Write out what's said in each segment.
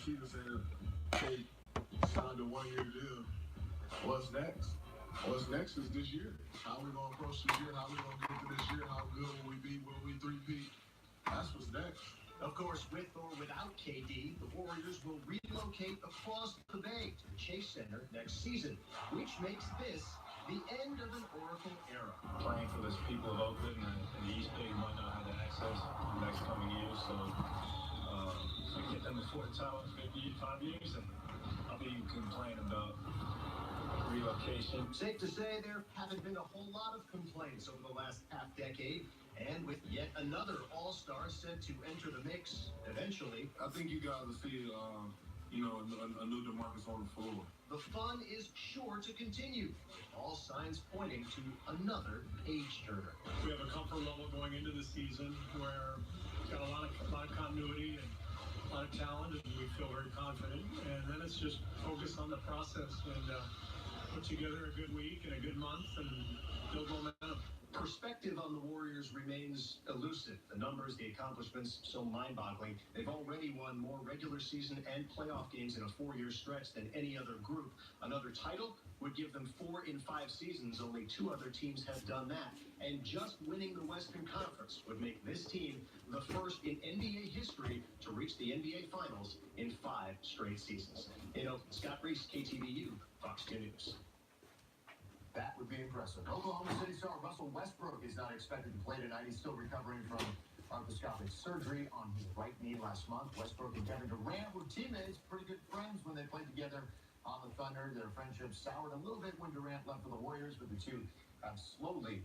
she was saying they signed a one-year deal. What's next? What's next is this year. How we gonna approach this year? How we gonna get to this year? How good will we be? Will we three-peat? That's what's next. Of course, with or without KD, the Warriors will relocate across the bay to the Chase Center next season, which makes this the end of an Oracle era. Playing for the people of Oakland and the East Bay might not have the access in the next coming years, so I get them to Fort Tower in 5 years, and I'll be complaining about relocation. Safe to say there haven't been a whole lot of complaints over the last half-decade, and with yet another all-star set to enter the mix eventually. I think you guys will see, a new DeMarcus on the floor. The fun is sure to continue, with all signs pointing to another page-turner. We have a comfort level going into the season where we've got a lot of continuity and a lot of talent, and we feel very confident. And then it's just focus on the process and put together a good week and a good month and build momentum. Perspective on the Warriors remains elusive. The numbers, the accomplishments, so mind-boggling. They've already won more regular season and playoff games in a 4-year stretch than any other group. Another title would give them 4 in 5 seasons. Only 2 other teams have done that. And just winning the Western Conference would make this team the first in NBA history to reach the NBA Finals in 5 straight seasons. In Oakland, Scott Reese, KTVU, Fox 2 News. That would be impressive. Oklahoma City star Russell Westbrook is not expected to play tonight. He's still recovering from arthroscopic surgery on his right knee last month. Westbrook and Kevin Durant were teammates, pretty good friends when they played together on the Thunder. Their friendship soured a little bit when Durant left for the Warriors, but the two have slowly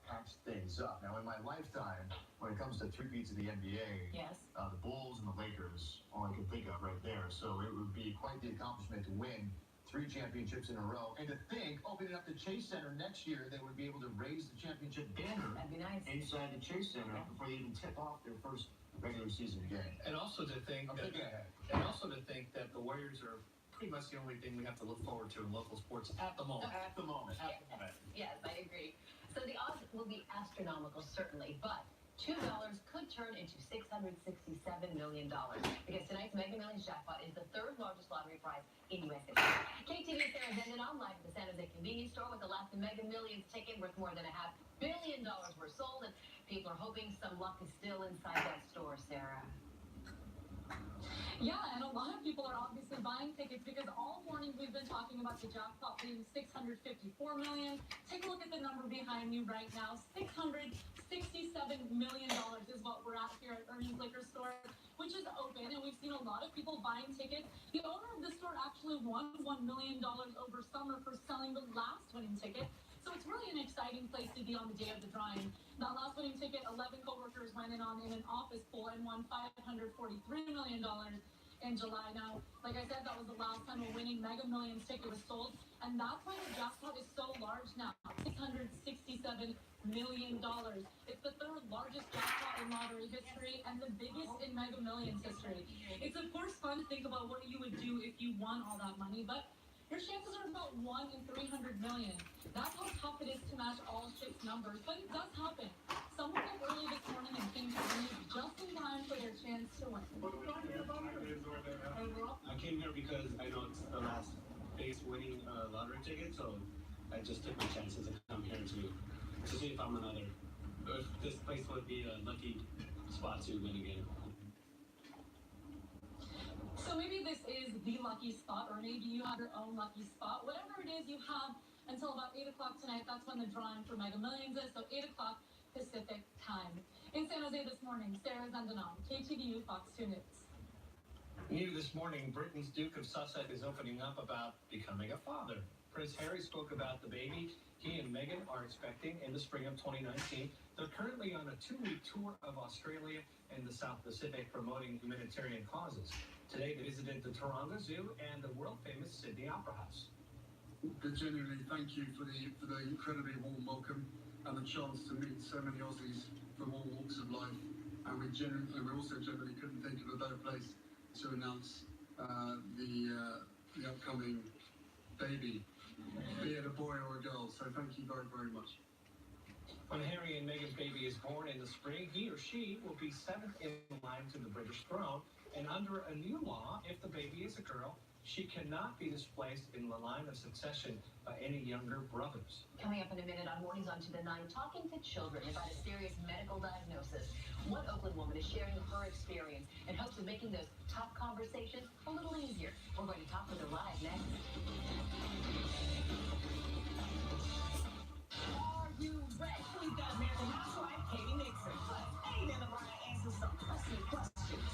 patched things up. Now, in my lifetime, when it comes to three-peats in the NBA, yes, the Bulls and the Lakers, all I can think of right there. So it would be quite the accomplishment to win 3 championships in a row. And to think, opening up the Chase Center next year, they would be able to raise the championship banner that'd be nice inside the Chase Center before they even tip off their first regular season game. And also to think that the Warriors are pretty much the only thing we have to look forward to in local sports at the moment. At the moment. Yes, I agree. So the odds will be astronomical, certainly, but $2 could turn into $667 million because tonight's Mega Millions jackpot is the 3rd largest lottery prize in U.S. history. KTV Sarah Zenden on live at the San Jose convenience store with the last Mega Millions ticket worth more than $500 million were sold, and people are hoping some luck is still inside that store, Sarah. Yeah, and a lot of people are obviously buying tickets because all morning we've been talking about the jackpot being $654 million. Take a look at the number behind you right now. $667 million is what we're at here at Ernie's Liquor Store, which is open, and we've seen a lot of people buying tickets. The owner of the store actually won $1 million over summer for selling the last winning ticket. So it's really an exciting place to be on the day of the drawing. That last winning ticket, 11 coworkers went in on in an office pool and won $543 million in July. Now, like I said, that was the last time a winning Mega Millions ticket was sold, and that's why the jackpot is so large now, $667 million. It's the 3rd largest jackpot in lottery history and the biggest in Mega Millions history. It's of course fun to think about what you would do if you won all that money, but your chances are about 1 in 300 million. That's how tough it is to match all 6 numbers, but it does happen. Some woke up early this morning and came to Ernie's just in time for their chance to win. I came here because I know it's the last base winning lottery ticket, so I just took my chances to come here to see if if this place would be a lucky spot to win again. So maybe this is the lucky spot, or maybe you have your own lucky spot. Whatever it is, you have until about 8 o'clock tonight. That's when the drawing for Mega Millions is, so 8 o'clock Pacific time. In San Jose this morning, Sarah Zenden, KTVU, Fox 2 News. New this morning, Britain's Duke of Sussex is opening up about becoming a father. Prince Harry spoke about the baby he and Meghan are expecting in the spring of 2019. They're currently on a 2-week tour of Australia and the South Pacific promoting humanitarian causes. Today, they visited the Taronga Zoo and the world-famous Sydney Opera House. Genuinely, thank you for the incredibly warm welcome and the chance to meet so many Aussies from all walks of life. And we also generally couldn't think of a better place to announce the upcoming baby, be it a boy or a girl. So thank you very, very much. When Harry and Meghan's baby is born in the spring, he or she will be 7th in line to the British throne. And under a new law, if the baby is a girl, she cannot be displaced in the line of succession by any younger brothers. Coming up in a minute on Mornings on to the 9, talking to children about a serious medical diagnosis. One Oakland woman is sharing her experience in hopes of making those tough conversations a little easier. We're going to talk with her live next. Are you ready? We've got American Housewife Katie Nixon. Ain't in the right answer some pressing questions.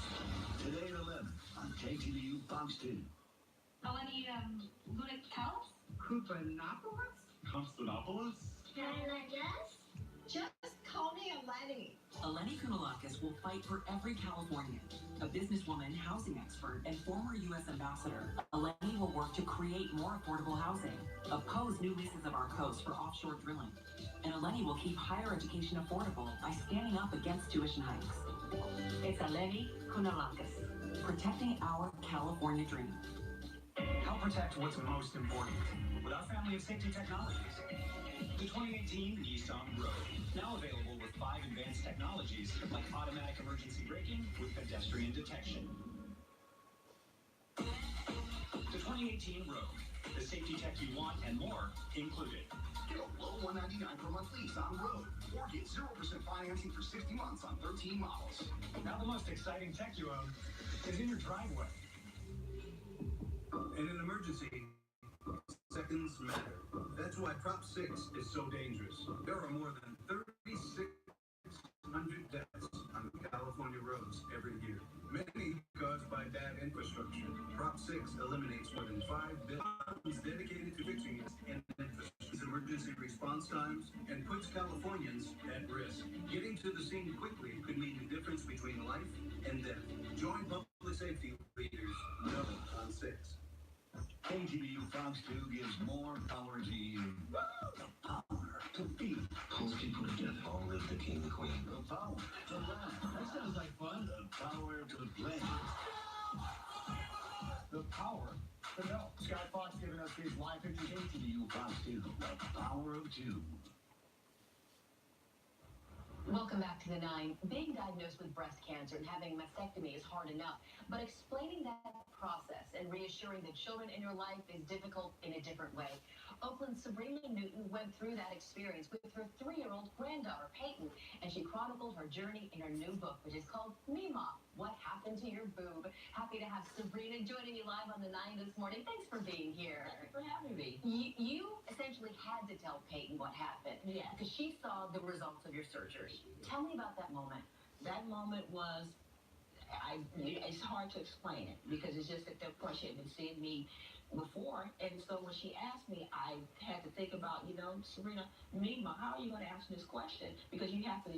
Today at 11 on KTVU Fox 2. Eleni Lunikels? Koopanopoulos? Constantinopolis? Can I guess? Just call me Eleni. Eleni Kounalakis will fight for every Californian. A businesswoman, housing expert, and former U.S. ambassador, Eleni will work to create more affordable housing, oppose new leases of our coast for offshore drilling, and Eleni will keep higher education affordable by standing up against tuition hikes. It's Eleni Kounalakis, protecting our California dream. Help protect what's most important with our family of safety technologies. The 2018 Nissan Rogue, now available with 5 advanced technologies like automatic emergency braking with pedestrian detection. The 2018 Rogue, the safety tech you want and more included. Get a low $199 per month lease on Road, or get 0% financing for 60 months on 13 models. Now the most exciting tech you own is in your driveway. In an emergency, seconds matter. That's why Prop 6 is so dangerous. There are more than 3,600 deaths on California roads every year, many caused by bad infrastructure. Prop 6 eliminates more than $5 billion dedicated to fixing its emergency response times and puts Californians at risk. Getting to the scene quickly could mean the difference between life and death. Join public safety leaders. No on 6. KTVU Fox 2 gives more power to you. The power to be. Pulls people together. All live the king, the queen. The power to laugh. That sounds like fun. The power to play. The power to know. Sky Fox giving us these live pictures. KTVU Fox 2. The power of 2. Welcome back to the 9. Being diagnosed with breast cancer and having mastectomy is hard enough, but explaining that process and reassuring the children in your life is difficult in a different way. Oakland's Sabrina Newton went through that experience with her 3-year-old granddaughter, Peyton, and she chronicled her journey in her new book, which is called Mima, What Happened to Your Boob. Happy to have Sabrina joining you live on the 9 this morning. Thanks for being here. Thank you for having me. You essentially had to tell Peyton what happened. Yeah. Because she saw the results of your surgery. Tell me about that moment. That moment was, it's hard to explain it because it's just at that point she had been seeing me before, and so when she asked me, I had to think about, Sabrina, Mima, how are you going to answer this question? Because you have to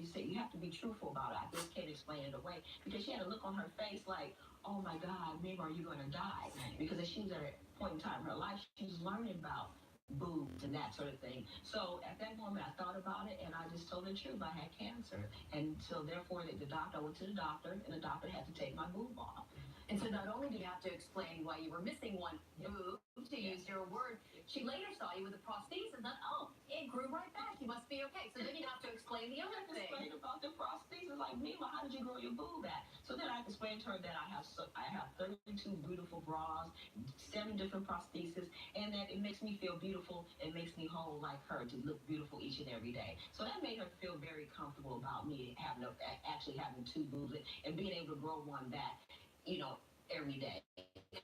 be truthful about it. I just can't explain it away because she had a look on her face like, oh my God, Mima, are you going to die? Because she was at a point in time in her life, she was learning about boobs and that sort of thing. So at that moment, I thought about it, and I just told the truth. I had cancer, and so therefore, I went to the doctor, and the doctor had to take my boob off. And so not only did you have to explain why you were missing one boob, to use your word, she later saw you with a prosthesis and thought, oh, it grew right back. You must be okay. So then you have to explain the other thing. Explain about the prosthesis, like, Mima, how did you grow your boob back? So then I explained to her that I have 32 beautiful bras, 7 different prostheses, and that it makes me feel beautiful. It makes me whole like her to look beautiful each and every day. So that made her feel very comfortable about me actually having 2 boobs and being able to grow one back, every day.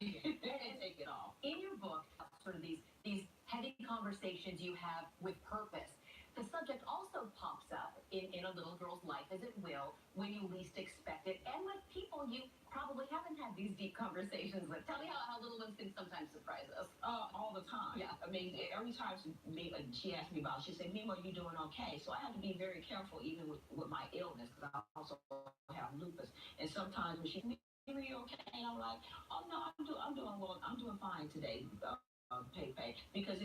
And take it off. In your book, sort of these heavy conversations you have with purpose, the subject also pops up in a little girl's life, as it will, when you least expect it, and with people you probably haven't had these deep conversations with. Tell me how little ones can sometimes surprise us. All the time. Yeah. I mean, every time she asked me about it, she said, Mima, are you doing okay? So I have to be very careful even with my illness, because I also have lupus. And sometimes when she are you okay? And I'm like, oh no, I'm doing well. I'm doing fine today, Pepe, because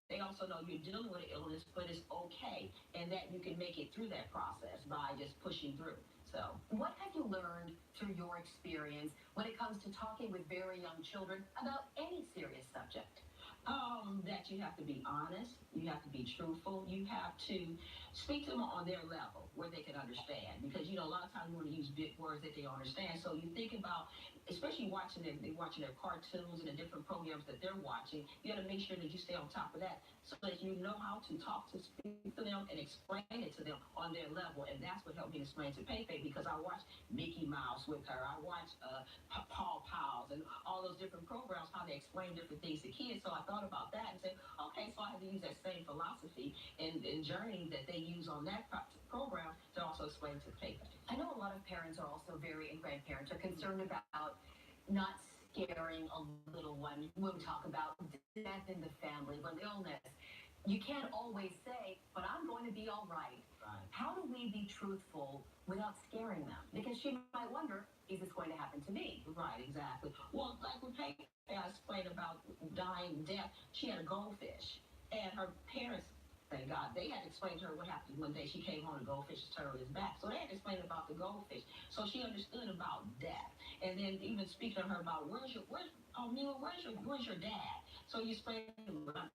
they also know you're dealing with an illness, but it's okay, and that you can make it through that process by just pushing through. So, what have you learned through your experience when it comes to talking with very young children about any serious subject? That you have to be honest, you have to be truthful, you have to speak to them on their level where they can understand. Because a lot of times we want to use big words that they understand. So you think about, especially watching their cartoons and the different programs that they're watching. You got to make sure that you stay on top of that, so that you know how to speak to them, and explain it to them on their level. And that's what helped me explain to Pepe, because I watched Mickey Mouse with her. I watched Paw Pals and all those different programs, how they explain different things to kids. So I thought about that and said, okay, so I have to use that same philosophy and journey that they use on that program to also explain to Pepe. I know a lot of parents are also and grandparents are concerned about not scaring a little one when we talk about death in the family, when illness. You can't always say, but I'm going to be all right. Right. How do we be truthful without scaring them? Because she might wonder, is this going to happen to me? Right, exactly. Well, like with Pepe, I explained about dying, death. She had a goldfish, and her parents, thank God, they had to explain to her what happened one day. She came home, the goldfish turned his back. So they had to explain about the goldfish. So she understood about death. And then even speaking to her about, where's your dad? So you explain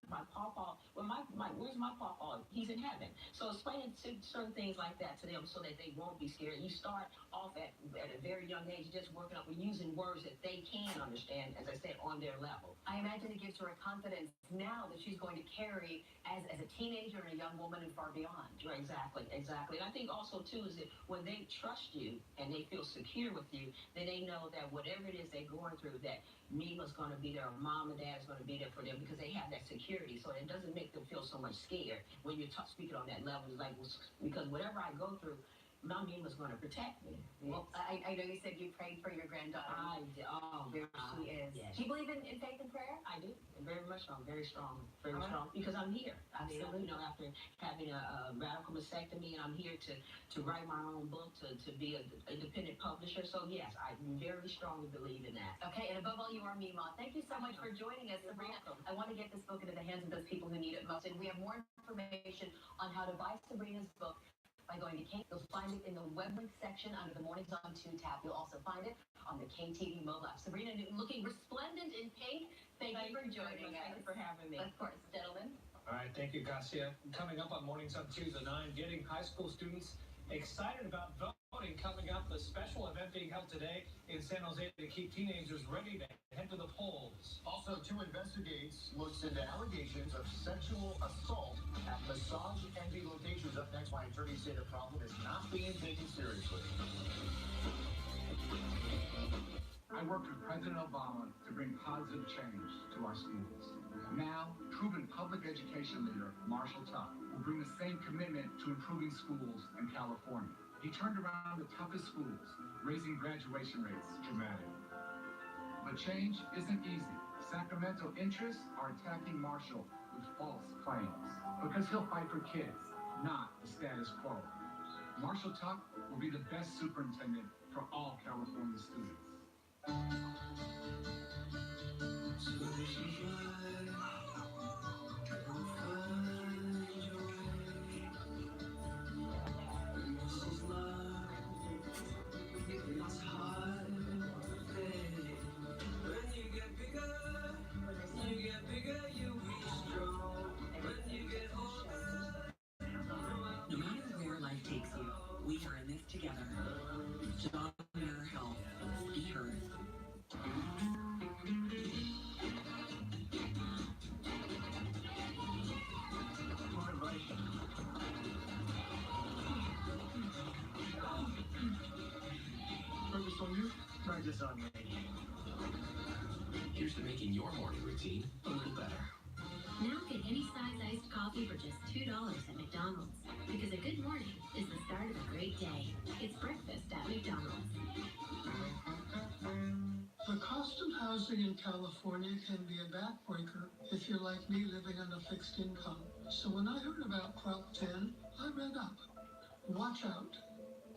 my pawpaw, where's my pawpaw? He's in heaven. So explaining certain things like that to them so that they won't be scared. You start off at a very young age, just working up with using words that they can understand, as I said, on their level. I imagine it gives her a confidence now that she's going to carry as a teenager and a young woman and far beyond. Right, exactly. And I think also, too, is that when they trust you and they feel secure with you, then they know that whatever it is they're going through, that Mima's going to be there, or mom and dad is going to be there for them, because they have that security. So it doesn't make them feel so much scared when you're speaking on that level. It's like, because whatever I go through, my Mima's going to protect me. Well, I know you said you prayed for your granddaughter. I did. Oh, There she is. Yes. Do you believe in faith and prayer? I do, and very much so. I'm very strong, All right. strong, because I'm here. Absolutely. After having a radical mastectomy, and I'm here to write my own book, to be an independent publisher. So yes, I very strongly believe in that. Okay, and above all, you are Mima. Thank you so much for joining us, You're Sabrina. welcome. I want to get this book into the hands of those people who need it most, and we have more information on how to buy Sabrina's book by going to K. You'll find it in the web link section under the Mornings on 2 tab. You'll also find it on the KTV mobile app. Sabrina Newton, looking resplendent in pink. Thank you for joining us. Thank you for having me. Of course, gentlemen. All right, thank you, Garcia. Coming up on Mornings on 2 to 9, getting high school students excited about voting. Coming up, the special event being held today in San Jose to keep teenagers ready to head to the polls. Also, 2 investigates looks into allegations of sexual assault at massage envy locations. Up next, my attorneys say the problem is not being taken seriously. I worked with President Obama to bring positive change to our students. Now, proven public education leader Marshall Tuck will bring the same commitment to improving schools in California. He turned around the toughest schools, raising graduation rates dramatically. But change isn't easy. Sacramento interests are attacking Marshall with false claims because he'll fight for kids, not the status quo. Marshall Tuck will be the best superintendent for all California students. No matter where life takes you, we are in this together. John Muir Health. Be heard. Focus on you, practice on me. Here's to making your morning routine a little better. Now get any size iced coffee for just $2 at McDonald's. Because a good morning is the start of a great day. It's breakfast at McDonald's. The cost of housing in California can be a backbreaker if you're like me living on a fixed income. So when I heard about Prop 10, I read up. Watch out.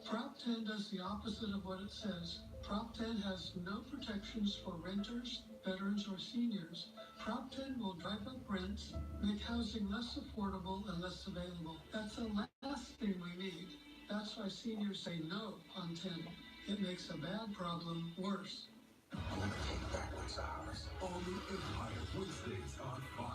Prop 10 does the opposite of what it says. Prop 10 has no protections for renters, veterans, or seniors. Prop 10 will drive up rents, make housing less affordable and less available. That's the last thing we need. That's why seniors say no on 10. It makes a bad problem worse. Take back what's ours. Only Empire Wednesdays on Fox.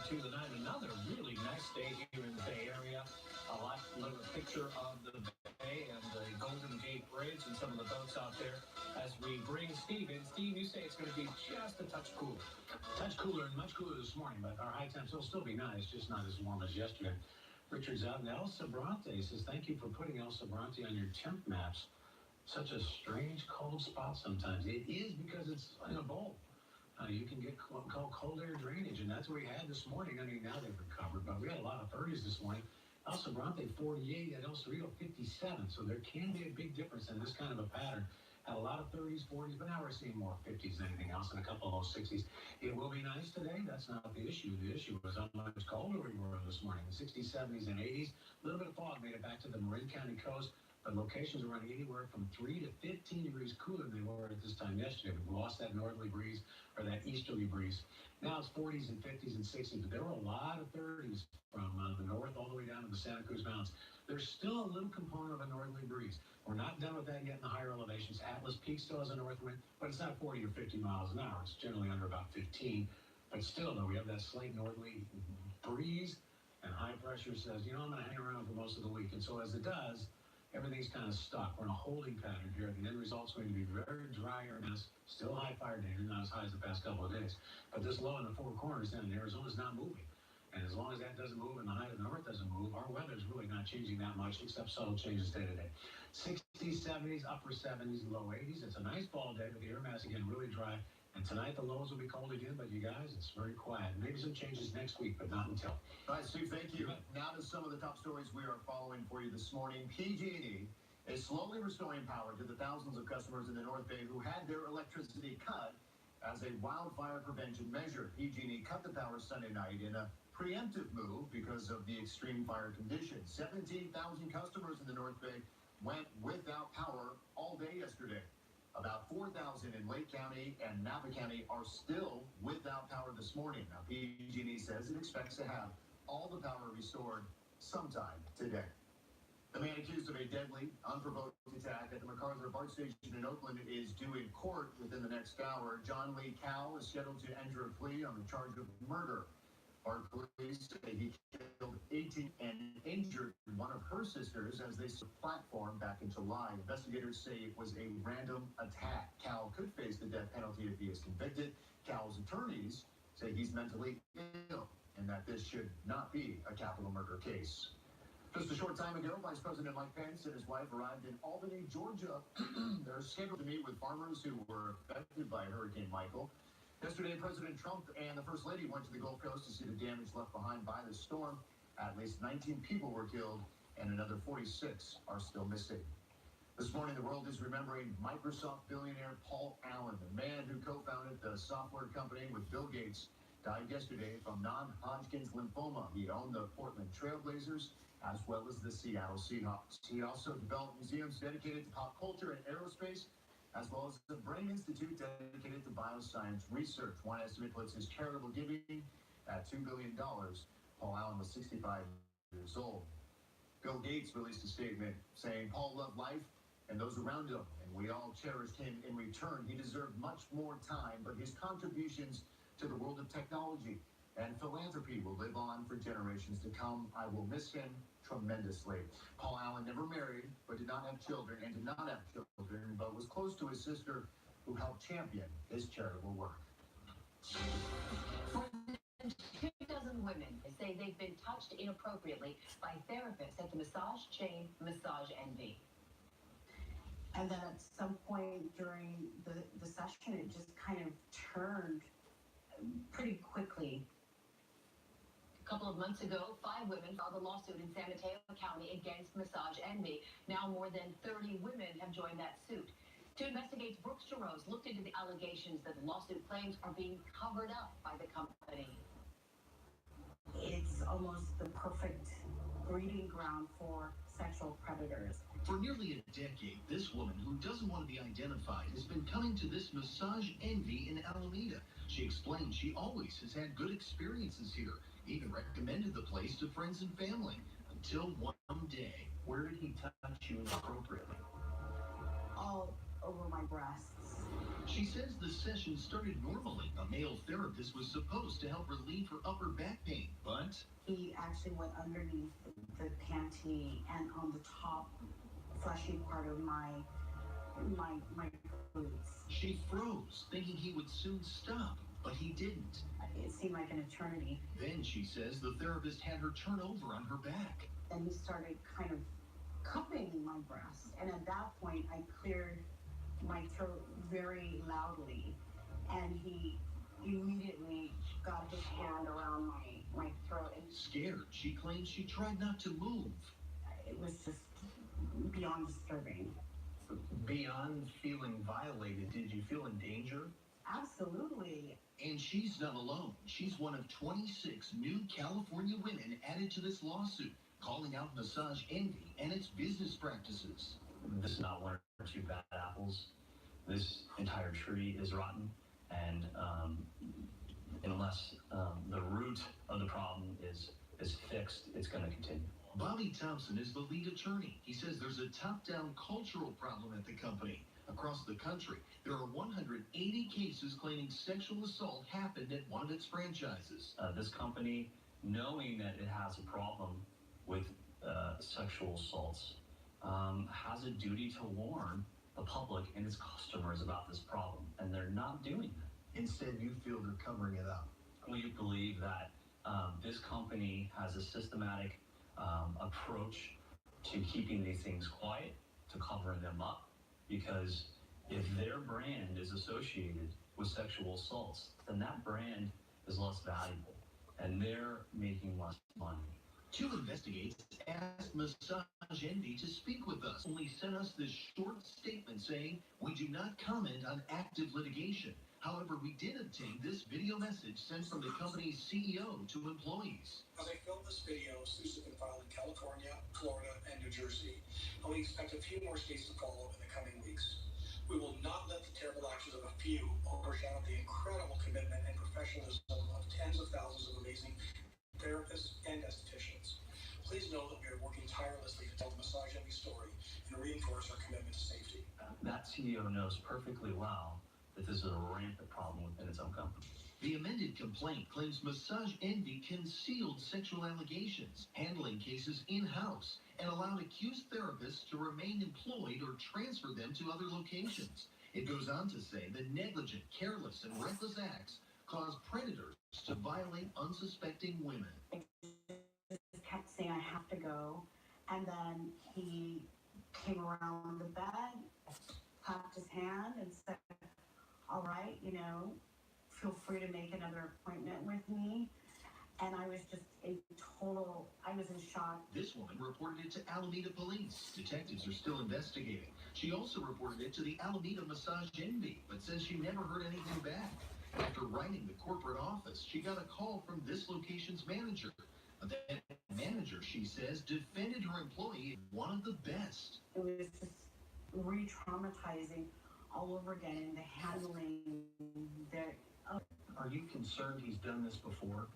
to the night. Another really nice day here in the Bay Area. Little picture of the Bay and the Golden Gate Bridge and some of the boats out there as we bring Steve in. Steve, you say it's going to be just a touch cooler. Touch cooler and much cooler this morning, but our high temps will still be nice, just not as warm as yesterday. Richard's out, and El Sobrante says, thank you for putting El Sobrante on your temp maps. Such a strange cold spot sometimes. It is because it's in a bowl. You can get called cold air drainage, and that's what we had this morning. I mean, now they've recovered, but we had a lot of 30s this morning. El Sobrante 48, at El Cerrito 57, so there can be a big difference in this kind of a pattern. Had a lot of 30s, 40s, but now we're seeing more 50s than anything else, and a couple of those 60s. It will be nice today. That's not the issue. The issue was how much colder we were this morning. The 60s, 70s, and 80s. A little bit of fog made it back to the Marin County coast, but locations are running anywhere from 3 to 15 degrees cooler than they were at this time yesterday. We've lost that northerly breeze or that easterly breeze. Now it's 40s and 50s and 60s, but there were a lot of 30s from the north all the way down to the Santa Cruz Mountains. There's still a little component of a northerly breeze. We're not done with that yet in the higher elevations. Atlas Peak still has a north wind, but it's not 40 or 50 miles an hour. It's generally under about 15. But still, though, we have that slight northerly breeze, and high pressure says, you know, I'm going to hang around for most of the week. And so as it does, everything's kind of stuck. We're in a holding pattern here. The end result's going to be very dry air mass, still high fire danger, not as high as the past couple of days. But this low in the Four Corners down in Arizona is not moving. And as long as that doesn't move and the high to the north doesn't move, our weather's really not changing that much, except subtle changes day to day. 60s, 70s, upper 70s, low 80s. It's a nice fall day, but the air mass, again, really dry. And tonight, the lows will be cold again, but you guys, it's very quiet. Maybe some changes next week, but not until. All right, Steve, thank you. Now to some of the top stories we are following for you this morning. PG&E is slowly restoring power to the thousands of customers in the North Bay who had their electricity cut as a wildfire prevention measure. PG&E cut the power Sunday night in a preemptive move because of the extreme fire conditions. 17,000 customers in the North Bay went without power all day yesterday. About 4,000 in Lake County and Napa County are still without power this morning. Now, PG&E says it expects to have all the power restored sometime today. The man accused of a deadly, unprovoked attack at the MacArthur BART station in Oakland is due in court within the next hour. John Lee Cowell is scheduled to enter a plea on the charge of murder. BART police say he killed 18 and injured one of her sisters as they took the platform back in July. Investigators say it was a random attack. Cowell could face the death penalty if he is convicted. Cowell's attorneys say he's mentally ill and that this should not be a capital murder case. Just a short time ago, Vice President Mike Pence and his wife arrived in Albany, Georgia. They're scheduled to meet with farmers who were affected by Hurricane Michael. Yesterday, President Trump and the First Lady went to the Gulf Coast to see the damage left behind by the storm. At least 19 people were killed, and another 46 are still missing. This morning, the world is remembering Microsoft billionaire Paul Allen, the man who co-founded the software company with Bill Gates, died yesterday from non-Hodgkin's lymphoma. He owned the Portland Trail Blazers as well as the Seattle Seahawks. He also developed museums dedicated to pop culture and aerospace, as well as the Brain Institute dedicated to bioscience research. One estimate puts his charitable giving at $2 billion. Paul Allen was 65 years old. Bill Gates released a statement saying Paul loved life and those around him, and we all cherished him in return. He deserved much more time, but his contributions to the world of technology and philanthropy will live on for generations to come. I will miss him tremendously. Paul Allen never married, but did not have children, and did not have children, but was close to his sister, who helped champion his charitable work. More than 2 dozen women say they've been touched inappropriately by therapists at the massage chain Massage Envy. And then at some point during the session, it just kind of turned pretty quickly. A couple of months ago, 5 women filed a lawsuit in San Mateo County against Massage Envy. Now more than 30 women have joined that suit. To investigate, Brooks Jerose looked into the allegations that the lawsuit claims are being covered up by the company. It's almost the perfect breeding ground for sexual predators. For nearly a decade, this woman, who doesn't want to be identified, has been coming to this Massage Envy in Alameda. She explained she always has had good experiences here, even recommended the place to friends and family, until one day. Where did he touch you inappropriately? All over my breasts. She says the session started normally. A male therapist was supposed to help relieve her upper back pain, but He actually went underneath the panty and on the top fleshy part of my boots. she froze, thinking he would soon stop, but he didn't. It seemed like an eternity. Then she says the therapist had her turn over on her back. Then he started kind of cupping my breast, and at that point I cleared my throat very loudly, and he immediately got his hand around my throat. And Scared, she claims she tried not to move. it was just beyond disturbing. Beyond feeling violated, did you feel in danger? Absolutely. And she's not alone. She's one of 26 new California women added to this lawsuit, calling out massage envy and its business practices. This is not one or two bad apples. This entire tree is rotten, and unless the root of the problem is fixed, it's going to continue. Bobby Thompson is the lead attorney. He says there's a top-down cultural problem at the company. Across the country, there are 180 cases claiming sexual assault happened at one of its franchises. This company, knowing that it has a problem with sexual assaults, has a duty to warn the public and its customers about this problem, and they're not doing that. Instead, you feel they're covering it up. We believe that this company has a systematic approach to keeping these things quiet, to covering them up, because if their brand is associated with sexual assaults, then that brand is less valuable, and they're making less money. Two investigators asked Massage Envy to speak with us, only sent us this short statement saying, "We do not comment on active litigation." However, we did obtain this video message sent from the company's CEO to employees. As I filmed this video, suits have been filed in California, Florida, and New Jersey, and we expect a few more states to follow in the coming weeks. We will not let the terrible actions of a few overshadow the incredible commitment and professionalism of tens of thousands of amazing therapists and estheticians. Please know that we are working tirelessly to tell the Massage Envy story and reinforce our commitment to safety. That CEO knows perfectly well that this is a rampant problem within its own company. The amended complaint claims Massage Envy concealed sexual allegations, handling cases in-house, and allowed accused therapists to remain employed or transfer them to other locations. It goes on to say the negligent, careless, and reckless acts cause predators to violate unsuspecting women. I just kept saying, I have to go. And then he came around the bed, clapped his hand, and said, all right, feel free to make another appointment with me. And I was just I was in shock. This woman reported it to Alameda Police. Detectives are still investigating. She also reported it to the Alameda Massage Envy, but says she never heard anything back. After writing the corporate office, she got a call from this location's manager. That manager, she says, defended her employee as one of the best. It was just re-traumatizing all over again, and the handling there. Are you concerned he's done this before?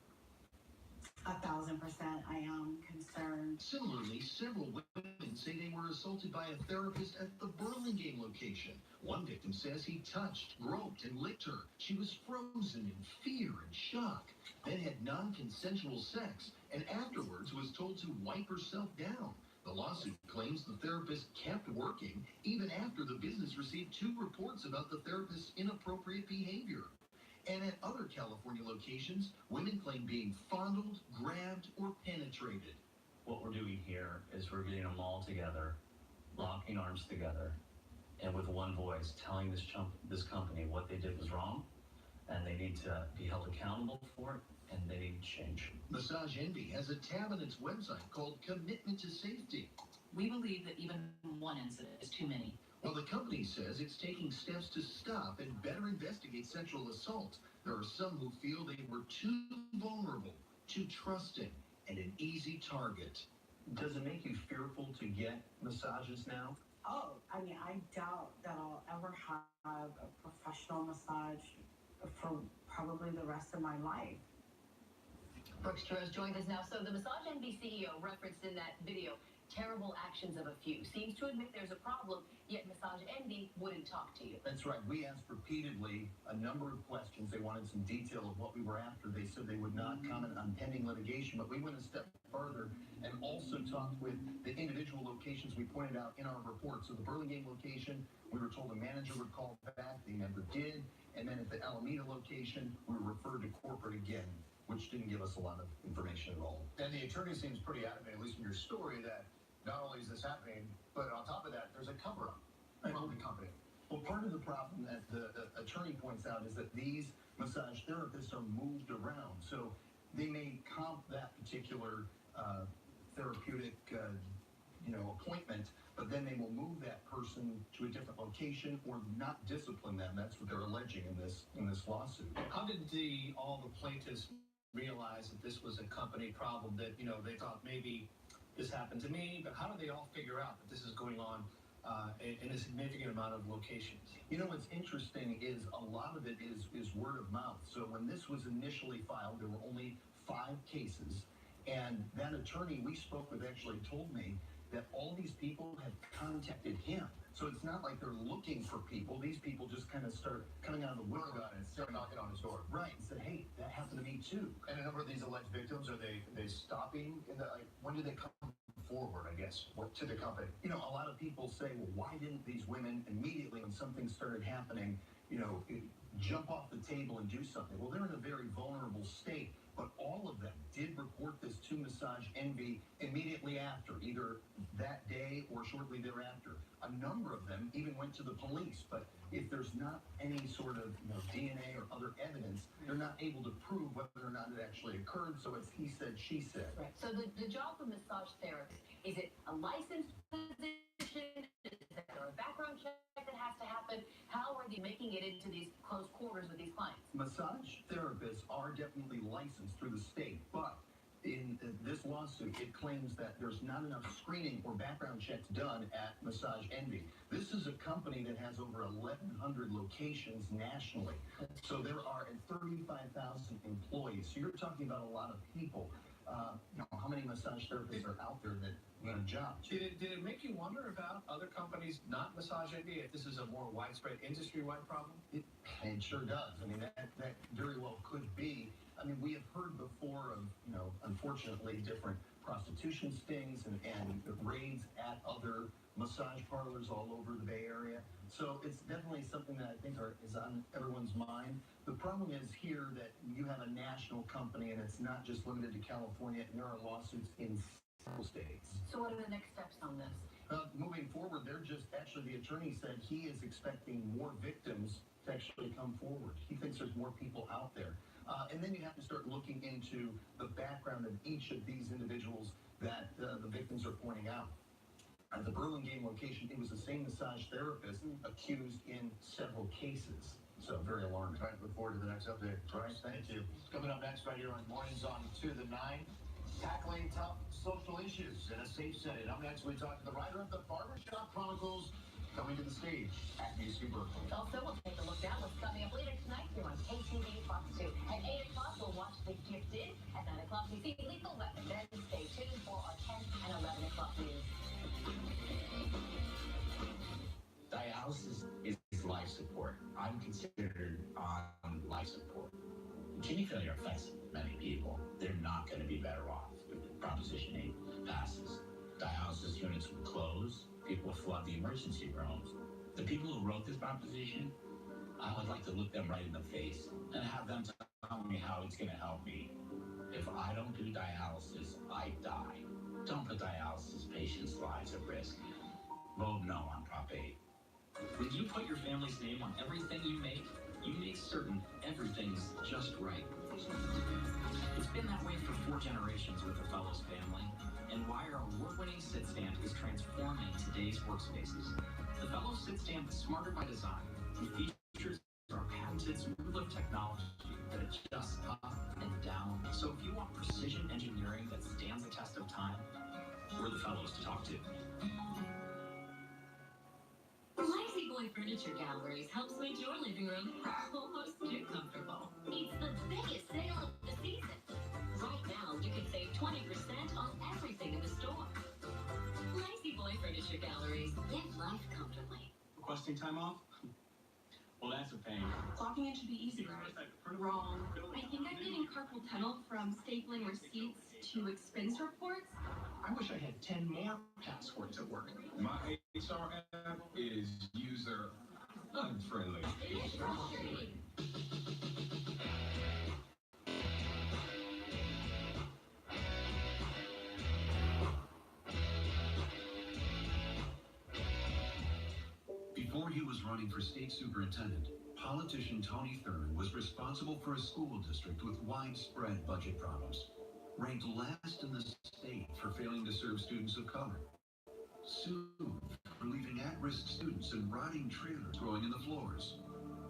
1,000%, I am concerned. Similarly, several women say they were assaulted by a therapist at the Burlingame location. One victim says he touched, groped, and licked her. She was frozen in fear and shock, then had non-consensual sex, and afterwards was told to wipe herself down. The lawsuit claims the therapist kept working even after the business received 2 reports about the therapist's inappropriate behavior. And at other California locations, women claim being fondled, grabbed, or penetrated. What we're doing here is we're getting them all together, locking arms together, and with one voice telling this company what they did was wrong, and they need to be held accountable for it, and they need to change. Massage Envy has a tab on its website called Commitment to Safety. We believe that even one incident is too many. While the company says it's taking steps to stop and better investigate sexual assault, there are some who feel they were too vulnerable, too trusting, and an easy target. Does it make you fearful to get massages now? Oh, I mean, I doubt that I'll ever have a professional massage for probably the rest of my life. Brooks Torres joins us now. So the Massage Envy CEO referenced in that video terrible actions of a few. Seems to admit there's a problem, yet Massage Envy wouldn't talk to you. That's right. We asked repeatedly a number of questions. They wanted some detail of what we were after. They said they would not comment on pending litigation, but we went a step further and also talked with the individual locations we pointed out in our report. So the Burlingame location, we were told a manager would call back. They never did. And then at the Alameda location, we were referred to corporate again, which didn't give us a lot of information at all. And the attorney seems pretty adamant, at least in your story, that not only is this happening, but on top of that, there's a cover-up from the company. Well, part of the problem that the attorney points out is that these massage therapists are moved around. So they may comp that particular therapeutic, appointment, but then they will move that person to a different location or not discipline them. That's what they're alleging in this lawsuit. How did all the plaintiffs realize that this was a company problem, that, they thought maybe this happened to me, but how do they all figure out that this is going on in a significant amount of locations? What's interesting is a lot of it is word of mouth. So when this was initially filed, there were only 5 cases, and that attorney we spoke with actually told me that all these people have contacted him. So it's not like they're looking for people. These people just kind of start coming out of the woodwork and start knocking on his door. Right, and said, hey, that happened to me too. And a number of these alleged victims, are they stopping? When do they come forward, I guess, to the company? A lot of people say, well, why didn't these women immediately when something started happening, jump off the table and do something? Well, they're in a very vulnerable state, but all of them did report this to Massage Envy immediately after, either that day or shortly thereafter. A number of them even went to the police, but if there's not any sort of DNA or other evidence, they're not able to prove whether or not it actually occurred, so it's he said, she said. Right. So the job of massage therapist, is it a licensed position? Is there a background check that has to happen? How are they making it into these close quarters with these clients? Massage therapists are definitely licensed through the state, but in this lawsuit, it claims that there's not enough screening or background checks done at Massage Envy. This is a company that has over 1,100 locations nationally. So there are 35,000 employees. So you're talking about a lot of people. How many massage therapists are out there that need a job? Did it make you wonder about other companies, not Massage Envy, if this is a more widespread industry-wide problem? It sure does. I mean, that very well could be. I mean, we have heard before of, unfortunately, different prostitution stings and raids at other massage parlors all over the Bay Area. So it's definitely something that I think is on everyone's mind. The problem is here that you have a national company and it's not just limited to California, and there are lawsuits in several states. So what are the next steps on this? Moving forward, the attorney said he is expecting more victims to actually come forward. He thinks there's more people out there. And then you have to start looking into the background of each of these individuals that the victims are pointing out. At the Burlingame location, it was the same massage therapist accused in several cases. So very alarming. All right, look forward to the next update. All right, thank you. Coming up next right here on Mornings on 2 to 9, tackling tough social issues in a safe setting. Up next, we talk to the writer of the Barbershop Chronicles, coming to the stage at UC Berkeley. Also, we'll take a look at what's coming up later tonight here on KTV Fox 2. At 8 o'clock, we'll watch The Gifted. At 9 o'clock, we see Lethal Weapon. Then stay tuned for our 10 and 11 o'clock news. Dialysis is life support. I'm considered on life support. Kidney failure affects many people. They're not going to be better off if Proposition 8 passes. Dialysis units will close. People will flood the emergency rooms. The people who wrote this proposition, I would like to look them right in the face and have them tell me how it's going to help me. If I don't do dialysis, I die. Don't put dialysis patients' lives at risk. Vote no on Prop 8. When you put your family's name on everything you make certain everything's just right. It's been that way for 4 generations with the Ffhj family, and why our award-winning sit stand is transforming today's workspaces. The Ffhj sit stand is smarter by design and features our patented smooth lift technology that adjusts up and down. So if you want precision engineering that stands the test of time, we're the Ffhjs to talk to. Lazy Boy Furniture Galleries helps make your living room almost too comfortable. It's the biggest sale of the season. Right now, you can save 20% on everything in the store. Lazy Boy Furniture Galleries. Live life comfortably. Requesting time off? Well, that's a pain. Clocking in should be easy, right? Wrong. I think I'm getting carpal tunnel from stapling receipts to expense reports. I wish I had 10 more passwords at work. My HR app is user unfriendly. It's frustrating. Before he was running for state superintendent, politician Tony Thurmond was responsible for a school district with widespread budget problems. Ranked last in the state for failing to serve students of color. Sued for leaving at-risk students in rotting trailers growing in the floors.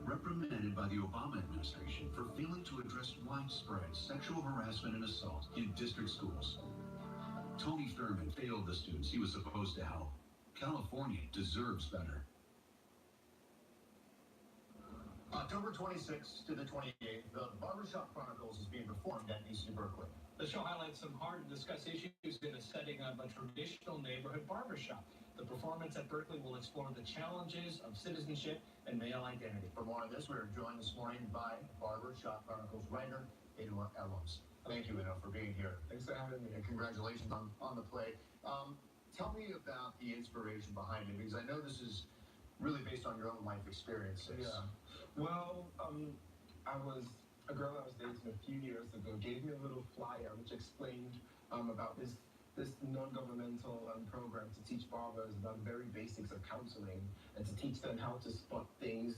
Reprimanded by the Obama administration for failing to address widespread sexual harassment and assault in district schools. Tony Thurmond failed the students he was supposed to help. California deserves better. October 26th to the 28th, the Barbershop Chronicles is being performed at UC Berkeley. The show highlights some hard-to-discuss issues in the setting of a traditional neighborhood barbershop. The performance at Berkeley will explore the challenges of citizenship and male identity. For more on this, we are joined this morning by Barbershop Chronicles writer, Inua Elums. Thank you, Inua, for being here. Thanks for having me. And congratulations on the play. Tell me about the inspiration behind it, because I know this is really based on your own life experiences. Yeah. Well, a girl I was dating a few years ago gave me a little flyer which explained about this non-governmental program to teach barbers about the very basics of counseling and to teach them how to spot things,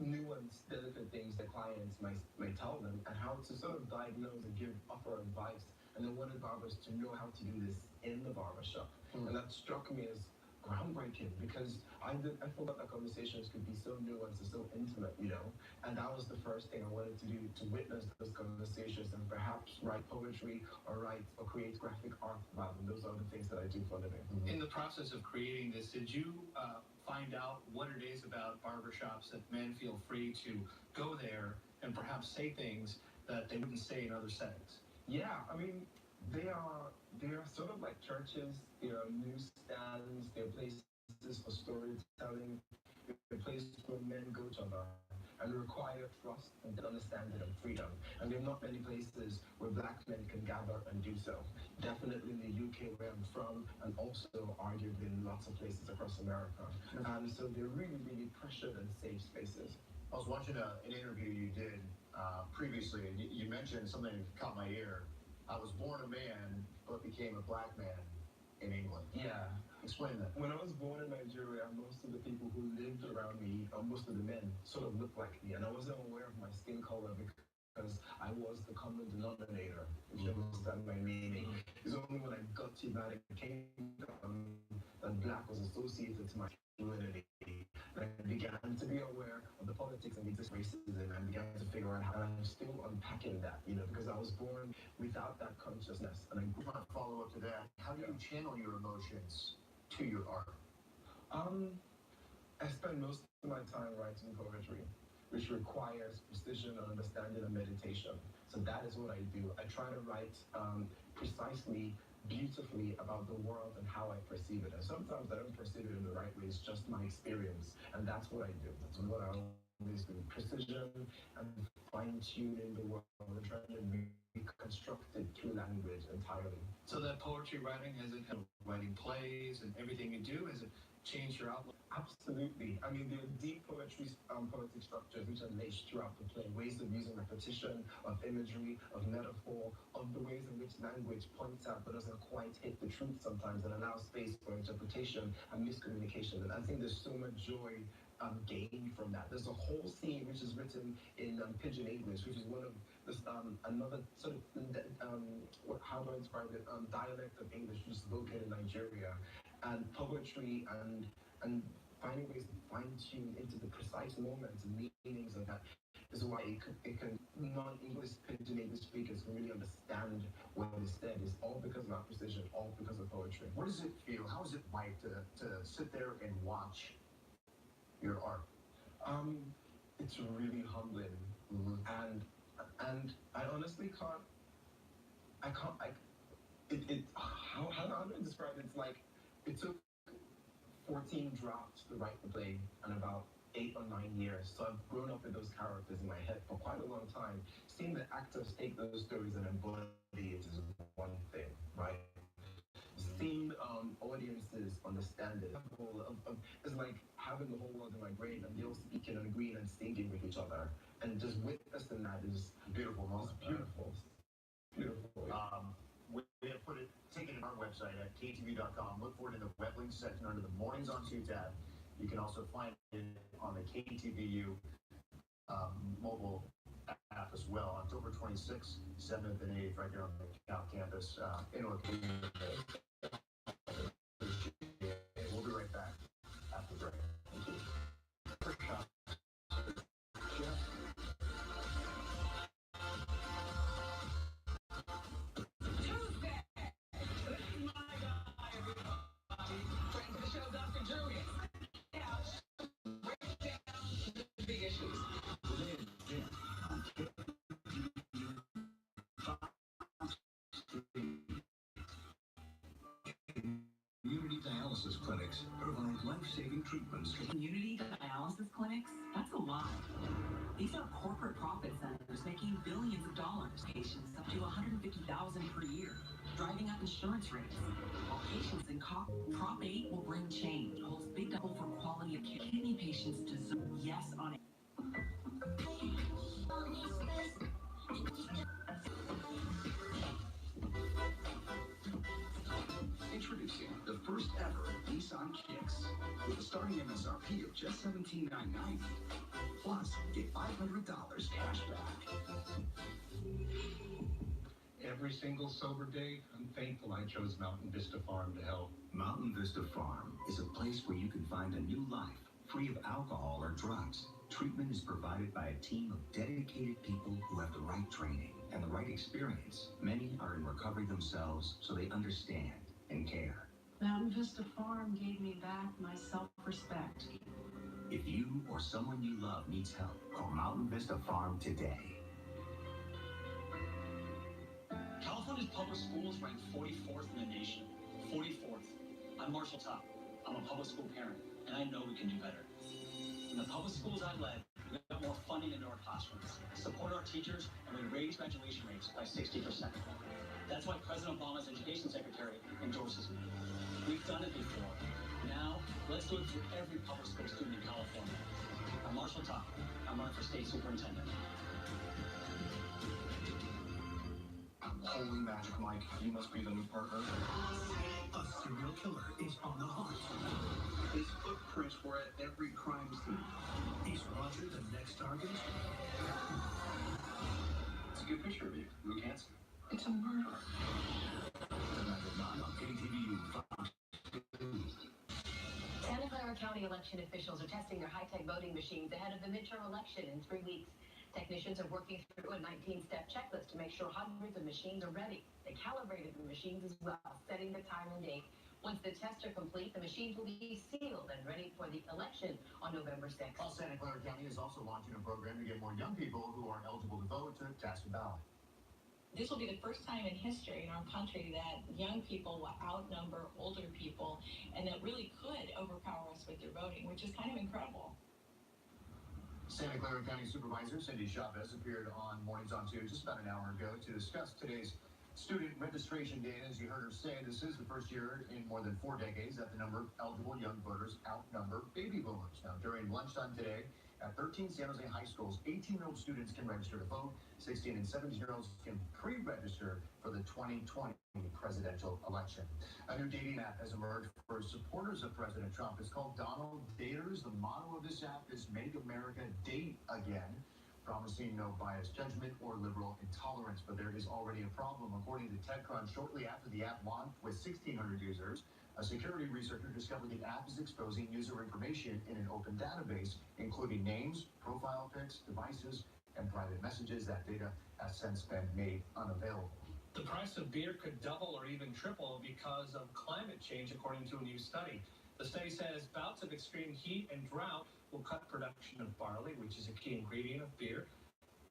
nuanced, delicate things that clients may tell them, and how to sort of diagnose and offer advice. And they wanted barbers to know how to do this in the barbershop. And that struck me as groundbreaking, because I thought that conversations could be so nuanced and so intimate, and that was the first thing I wanted to do, to witness those conversations and perhaps write poetry or create graphic art about them. Those are the things that I do for a living. In the process of creating this, did you find out what it is about barbershops that men feel free to go there and perhaps say things that they wouldn't say in other settings? Yeah, I mean, they are sort of like churches. They are newsstands. They're places for storytelling. They're places where men go to learn and require trust and understanding and freedom. And there are not many places where black men can gather and do so. Definitely in the UK, where I'm from, and also arguably in lots of places across America. And so they're really, really pressured and safe spaces. I was watching an interview you did previously, and you mentioned something that caught my ear. I was born a man, but became a black man in England. Yeah. Explain that. When I was born in Nigeria, most of the people who lived around me, or most of the men, sort of looked like me. And I wasn't aware of my skin color because I was the common denominator, if you understand my meaning. It's only when I got to United Kingdom that black was associated to my community. And I began to be aware of the politics and the racism, and I began to figure out how I'm still unpacking that, because I was born without that consciousness. And I want to follow up to that. How do you channel your emotions to your art? I spend most of my time writing poetry, which requires precision and understanding and meditation. So that is what I do. I try to write precisely, beautifully about the world and how I perceive it. And sometimes I don't perceive it in the right way. It's just my experience. And that's what I do. That's what I always do. Precision and fine-tuning the world and trying to reconstruct it through language entirely. So that poetry writing, has it kind of writing plays and everything you do, has it changed your outlook? Absolutely. I mean, there are deep poetic structures which are laced throughout the play, ways of using repetition, of imagery, of metaphor, of the ways in which language points out but doesn't quite hit the truth sometimes, and allows space for interpretation and miscommunication. And I think there's so much joy gained from that. There's a whole scene which is written in Pidgin English, which is one of the, another sort of, how do I describe it, dialect of English which is located in Nigeria. And poetry and finding ways to fine-tune into the precise moments and meanings of that is why it can non-English Pidgin English speakers can really understand what is said. It's all because of our precision, all because of poetry. What does it feel? How is it like to sit there and watch your art? It's really humbling, and I honestly can't. How do I describe it? It's like it took 14 drafts to write the play and about 8 or 9 years. So I've grown up with those characters in my head for quite a long time. Seeing the actors take those stories and embody it is one thing, right? Seeing audiences understand it is like having the whole world in my brain and they're all speaking and agreeing and singing with each other. And just witnessing that is Beautiful moment. beautiful. Beautiful. We have put it, taken it on our website at ktv.com. Look for it in the web links section under the Mornings on 2 tab. You can also find it on the KTVU mobile app as well. October 26th, 7th, and 8th, right there on the Cal campus. We'll be right back after the break. Thank you. Community dialysis clinics provide life-saving treatments. Community dialysis clinics? That's a lie. These are corporate profit centers making billions of dollars. Patients up to $150,000 per year, driving up insurance rates. While patients in Prop 8 will bring change, holds big double for quality of care. Kidney patients deserve yes on it. Introducing the first ever Nissan Kicks with a starting MSRP of just $17,990. Plus, get $500 cash back. Every single sober day, I'm thankful I chose Mountain Vista Farm to help. Mountain Vista Farm is a place where you can find a new life, free of alcohol or drugs. Treatment is provided by a team of dedicated people who have the right training and the right experience. Many are in recovery themselves, so they understand and care. Mountain Vista Farm gave me back my self-respect. If you or someone you love needs help, call Mountain Vista Farm today. California's public schools rank 44th in the nation. 44th. I'm Marshall Top. I'm a public school parent, and I know we can do better. In the public schools I led, we got more funding into our classrooms, support our teachers, and we raised graduation rates by 60%. That's why President Obama's education secretary endorses me. We've done it before. Now, let's do it for every public school student in California. I'm Marshall Top. I'm running for state superintendent. Holy magic, Mike. You must be the new partner. A serial killer is on the hunt. His footprints were at every crime scene. Is Roger the next target? It's a good picture of you. Luke Hansen. It's a murder. Tonight at 9 on KTVU Fox. Santa Clara County election officials are testing their high-tech voting machines ahead of the midterm election in 3 weeks. Technicians are working through a 19-step checklist to make sure hundreds of machines are ready. They calibrated the machines as well, setting the time and date. Once the tests are complete, the machines will be sealed and ready for the election on November 6th. Well, Santa Clara County is also launching a program to get more young people who are eligible to vote to cast a ballot. This will be the first time in history in our country that young people will outnumber older people, and that really could overpower us with their voting, which is kind of incredible. Santa Clara County Supervisor Cindy Chavez appeared on Mornings on 2 just about an hour ago to discuss today's student registration day. And as you heard her say, this is the first year in more than 4 decades that the number of eligible young voters outnumber baby boomers. Now, during lunchtime today, at 13 San Jose high schools, 18-year-old students can register to vote. 16 and 17-year-olds can pre-register for the 2020 presidential election. A new dating app has emerged for supporters of President Trump. It's called Donald Daters. The motto of this app is Make America Date Again, promising no biased judgment or liberal intolerance. But there is already a problem. According to TechCrunch, shortly after the app launched with 1,600 users, a security researcher discovered the app is exposing user information in an open database, including names, profile pics, devices, and private messages. That data has since been made unavailable. The price of beer could double or even triple because of climate change, according to a new study. The study says bouts of extreme heat and drought will cut production of barley, which is a key ingredient of beer.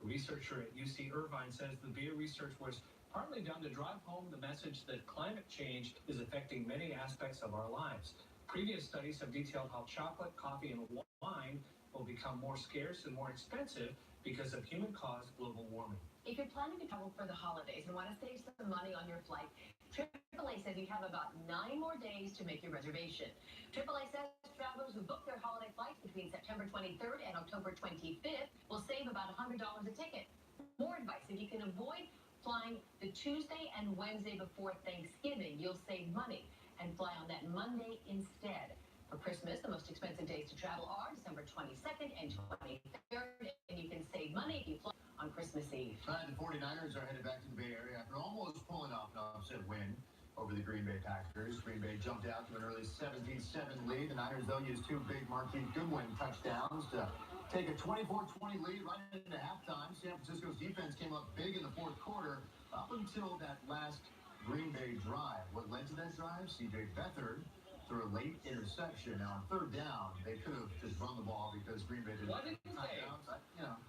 A researcher at UC Irvine says the beer research was partly done to drive home the message that climate change is affecting many aspects of our lives. Previous studies have detailed how chocolate, coffee, and wine will become more scarce and more expensive because of human-caused global warming. If you're planning to travel for the holidays and want to save some money on your flight, AAA says you have about 9 more days to make your reservation. AAA says travelers who book their holiday flights between September 23rd and October 25th will save about $100 a ticket. More advice: if you can avoid flying the Tuesday and Wednesday before Thanksgiving, you'll save money and fly on that Monday instead. For Christmas, the most expensive days to travel are December 22nd and 23rd, and you can save money if you fly on Christmas Eve. The 49ers are headed back to the Bay Area after almost pulling off an upset win over the Green Bay Packers. Green Bay jumped out to an early 17-7 lead. The Niners, though, used 2 big Marquise Goodwin touchdowns to take a 24-20 lead right into halftime. San Francisco's defense came up big in the fourth quarter up until that last Green Bay drive. What led to that drive? C.J. Beathard threw a late interception. Now, on 3rd down, they could have just run the ball because Green Bay didn't have timeouts.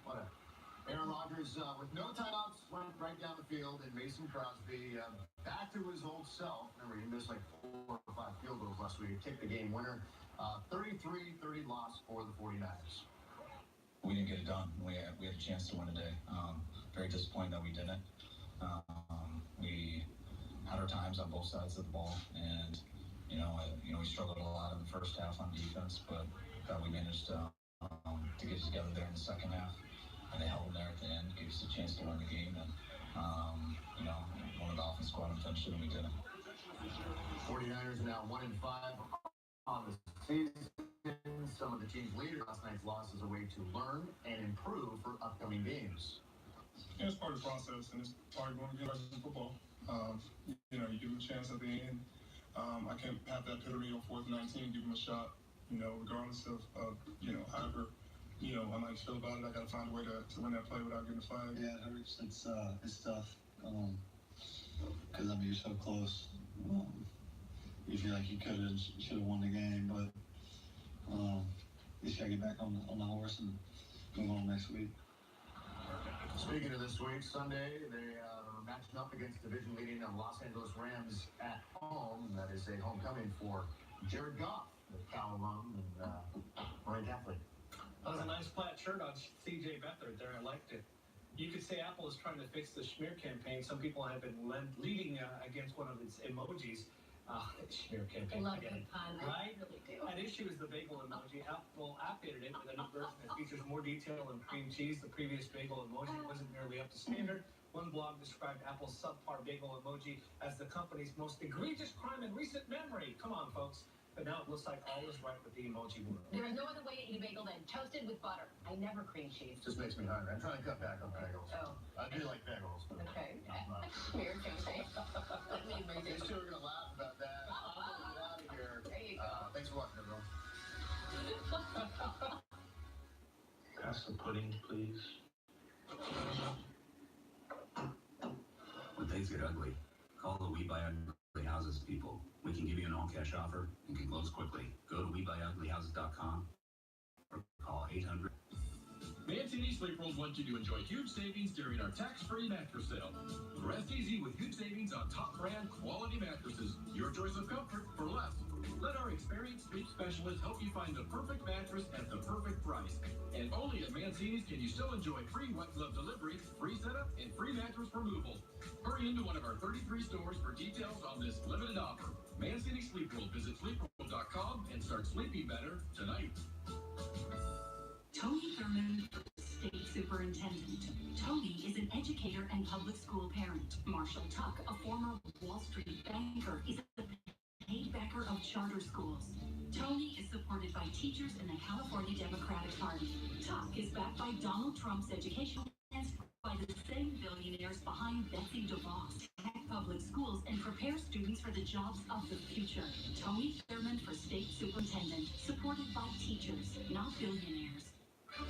Whatever. Aaron Rodgers, with no timeouts, went right down the field, and Mason Crosby back to his old self. Remember, he missed like 4 or 5 field goals last week. Kicked the game winner. 33-30 loss for the 49ers. We didn't get it done. We had a chance to win today. Very disappointed that we didn't. We had our times on both sides of the ball, and we struggled a lot in the first half on defense, but we managed to get it together there in the second half, and they held them there at the end, gave us a chance to win the game, and one of the offense squad and finished it, and we didn't. 49ers are now 1-5 on the season. Some of the team's leaders last night's loss is a way to learn and improve for upcoming games. Yeah, it's part of the process, and it's part of going to get in football. You give them a chance at the end. I can't have that penalty on 4th and 19, give them a shot, regardless of however, I might feel about it. I got to find a way to win that play without getting a flag. Yeah, it hurts. It's tough. Because, you're so close. You feel like you should have won the game, but you just got to get back on the horse and move on next week. Speaking of this week, Sunday, they are matching up against division-leading Los Angeles Rams at home. That is a homecoming for Jared Goff, the Cal alum, and Maureen Catholic. That was a nice plaid shirt on C.J. Beathard there. I liked it. You could say Apple is trying to fix the smear campaign. Some people have been leading against one of its emojis. Smear campaign. I love good pun. Right? I really do. At issue is the bagel emoji. Apple updated it with a new version that features more detail and cream cheese. The previous bagel emoji wasn't nearly up to standard. One blog described Apple's subpar bagel emoji as the company's most egregious crime in recent memory. Come on, folks. But now it looks like all is right with the emoji world. There is no other way to eat a bagel than toasted with butter. I never cream cheese. Just makes me hungry. I'm trying to cut back on bagels. Oh. I do like bagels. Okay. Smear campaign. These two are going to laugh about that. I'm going to get out of here. There you go. Thanks for watching, everyone. Pass the pudding, please. When things get ugly, call the We Buy Ugly Houses people. We can give you an all-cash offer and can close quickly. Go to WeBuyUglyHouses.com or call 800. Mancini Sleep Rolls want you to enjoy huge savings during our tax-free mattress sale. Rest easy with huge savings on top brand quality mattresses. Your choice of comfort for less. Let our experienced sleep specialists help you find the perfect mattress at the perfect price. And only at Mancini's can you still enjoy free white glove delivery, free setup, and free mattress removal. Hurry into one of our 33 stores for details on this limited offer. Mancini Sleep Roll. Visit sleeproll.com and start sleeping better tonight. Tony Thurman, State Superintendent. Tony is an educator and public school parent. Marshall Tuck, a former Wall Street banker, is a paid backer of charter schools. Tony is supported by teachers in the California Democratic Party. Tuck is backed by Donald Trump's educational plans by the same billionaires behind Betsy DeVos Tech Public Schools and prepare students for the jobs of the future. Tony Thurman for State Superintendent, supported by teachers, not billionaires.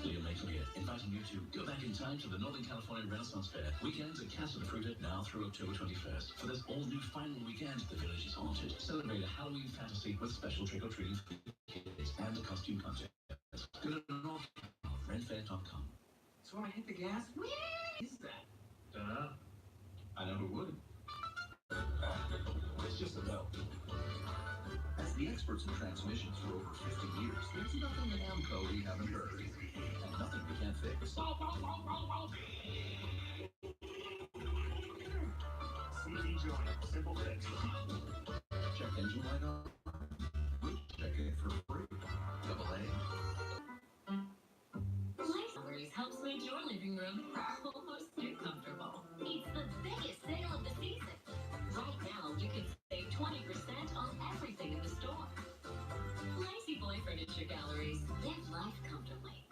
Leo makes me inviting you to go back in time to the Northern California Renaissance Fair. Weekends at Casa de Fruta now through October 21st. For this all-new final weekend, the village is haunted. Celebrate a Halloween fantasy with special trick-or-treating for kids and a costume contest. Go to NorthRenfair.com. So when I hit the gas, what is that? Dunno. I never would. It's just a belt. As the experts in transmissions for over 50 years, there's nothing at AMCO we haven't heard. living room almost too comfortable. It's the biggest sale of the season. Right now, you can save 20% on everything in the store. Lazy Boy Furniture Galleries. Live life comfortably.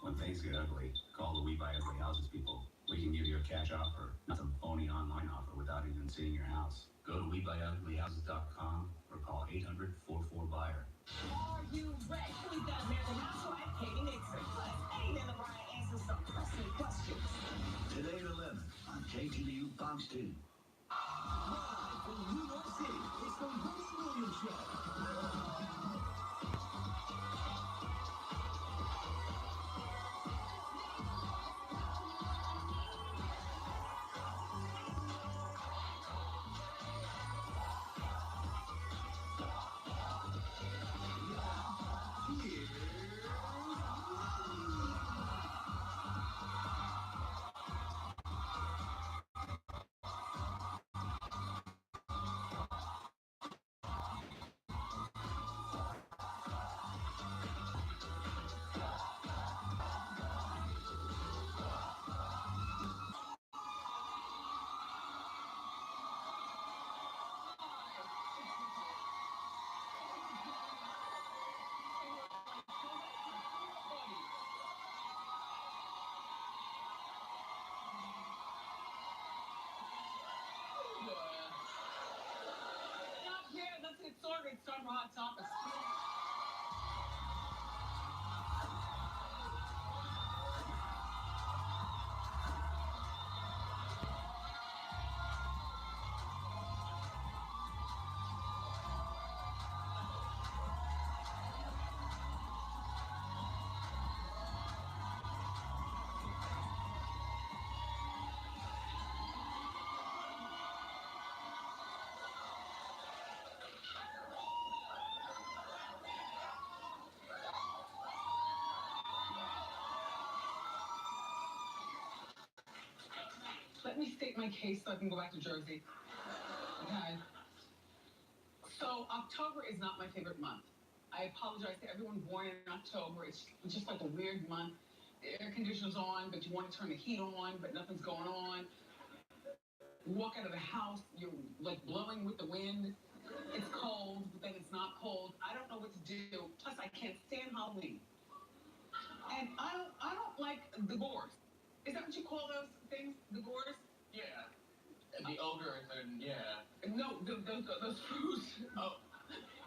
When things get ugly, call the We Buy Ugly Houses people. We can give you a cash offer, not some phony online offer without even seeing your house. Go to WeBuyUglyHouses.com or call 800-44-BUYER. Are you ready? We've got American Housewife Katie Nixon. Plus, Eddie and LeBron answer some pressing questions. Today at 11 on KTVU Fox 2. Live from New York City, it's the Wendy Williams Show. Let's get started. It's time for Hot Topics. Let me state my case so I can go back to Jersey. Okay. So October is not my favorite month. I apologize to everyone born in October. It's just like a weird month. The air conditioner's on, but you want to turn the heat on, but nothing's going on. You walk out of the house, you're like blowing with the wind. It's cold, but then it's not cold. I don't know what to do. Plus, I can't stand Halloween. And I don't like the gores. Is that what you call those things? The gores? Yeah. The ogres and yeah. No, those fruits. Oh.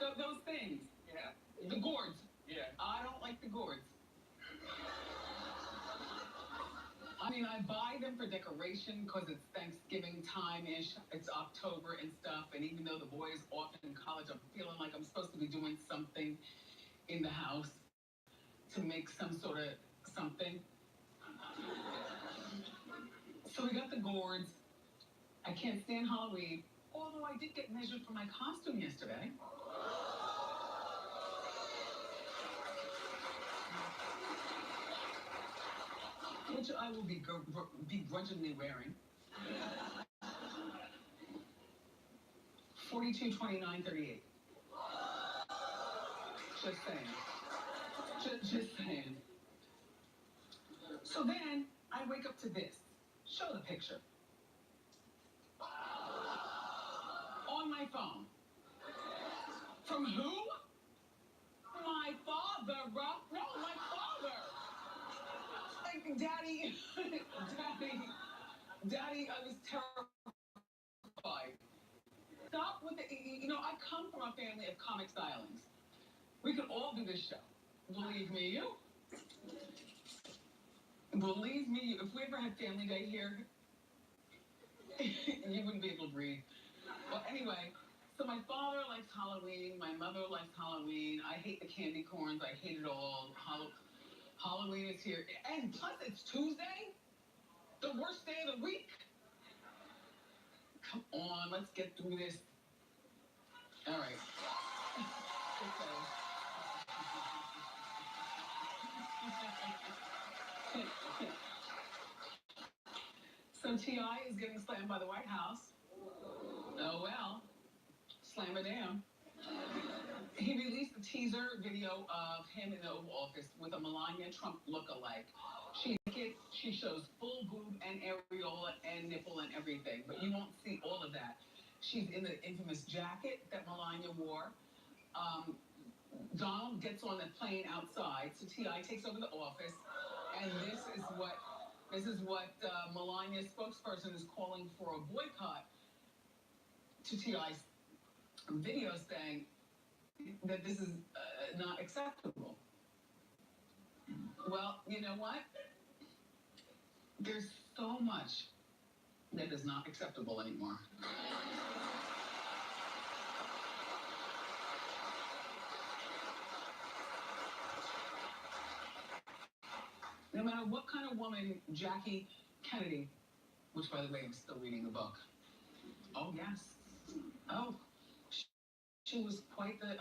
Those things. Yeah. The gourds. Yeah. I don't like the gourds. I mean, I buy them for decoration because it's Thanksgiving time-ish. It's October and stuff. And even though the boy is off in college, I'm feeling like I'm supposed to be doing something in the house to make some sort of something. So we got the gourds. I can't stand Halloween, although I did get measured for my costume yesterday. Which I will be begrudgingly wearing. 42, 29, 38. Just saying. Just saying. So then, I wake up to this. Show the picture. On my phone. From who? My father, bro. No, my father. Like, Daddy, Daddy, I was terrified. Stop with the, I come from a family of comic stylings. We could all do this show. Believe me, you. Believe me, if we ever had Family Day here, you wouldn't be able to breathe. Well, anyway, so my father likes Halloween. My mother likes Halloween. I hate the candy corns. I hate it all. Halloween is here. And plus, it's Tuesday, the worst day of the week. Come on, let's get through this. All right. So T.I. is getting slammed by the White House. Oh well, slam a damn. He released the teaser video of him in the Oval Office with a Melania Trump look-alike. She shows full boob and areola and nipple and everything, but you won't see all of that. She's in the infamous jacket that Melania wore. Donald gets on the plane outside, so T.I. takes over the office, and this is what Melania's spokesperson is calling for a boycott to T.I.'s video, saying that this is not acceptable. Well, you know what? There's so much that is not acceptable anymore. No matter what kind of woman Jackie Kennedy, which by the way, I'm still reading the book. Oh, yes. Oh, she was quite the...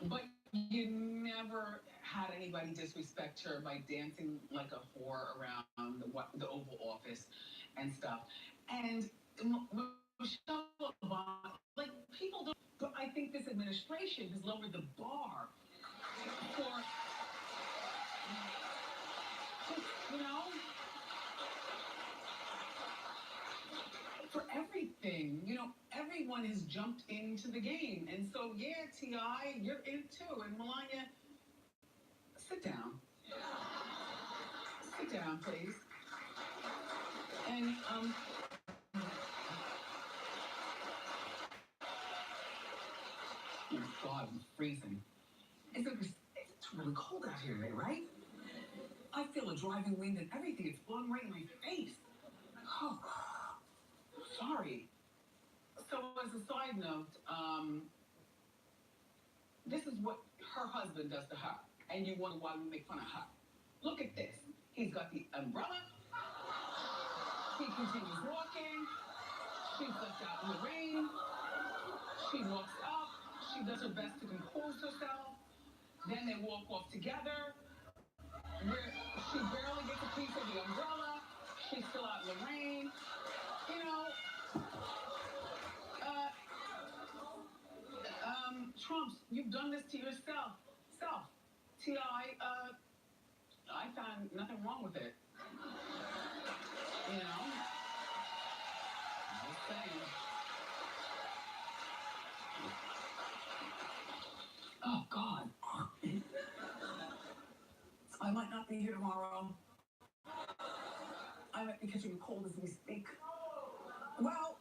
But you never had anybody disrespect her by dancing like a whore around the Oval Office and stuff. And Michelle Obama, like, people don't... But I think this administration has lowered the bar for, you know, for everything. You know, everyone has jumped into the game. And so, yeah, T.I., you're in too. And Melania, sit down. Sit down, please. And, oh, God, I'm freezing. It's really cold out here today, right? I feel a driving wind and everything. It's blowing right in my face. Oh, sorry. So as a side note, this is what her husband does to her. And you wonder why we make fun of her. Look at this. He's got the umbrella. He continues walking. She's left out in the rain. She walks up. She does her best to compose herself. Then they walk off together. Where she barely gets a piece of the umbrella. She's still out in the rain. You know, Trump, you've done this to yourself. T.I., I found nothing wrong with it. You know? Just saying. Oh, God. I might not be here tomorrow. I might be catching a cold as we speak. Well,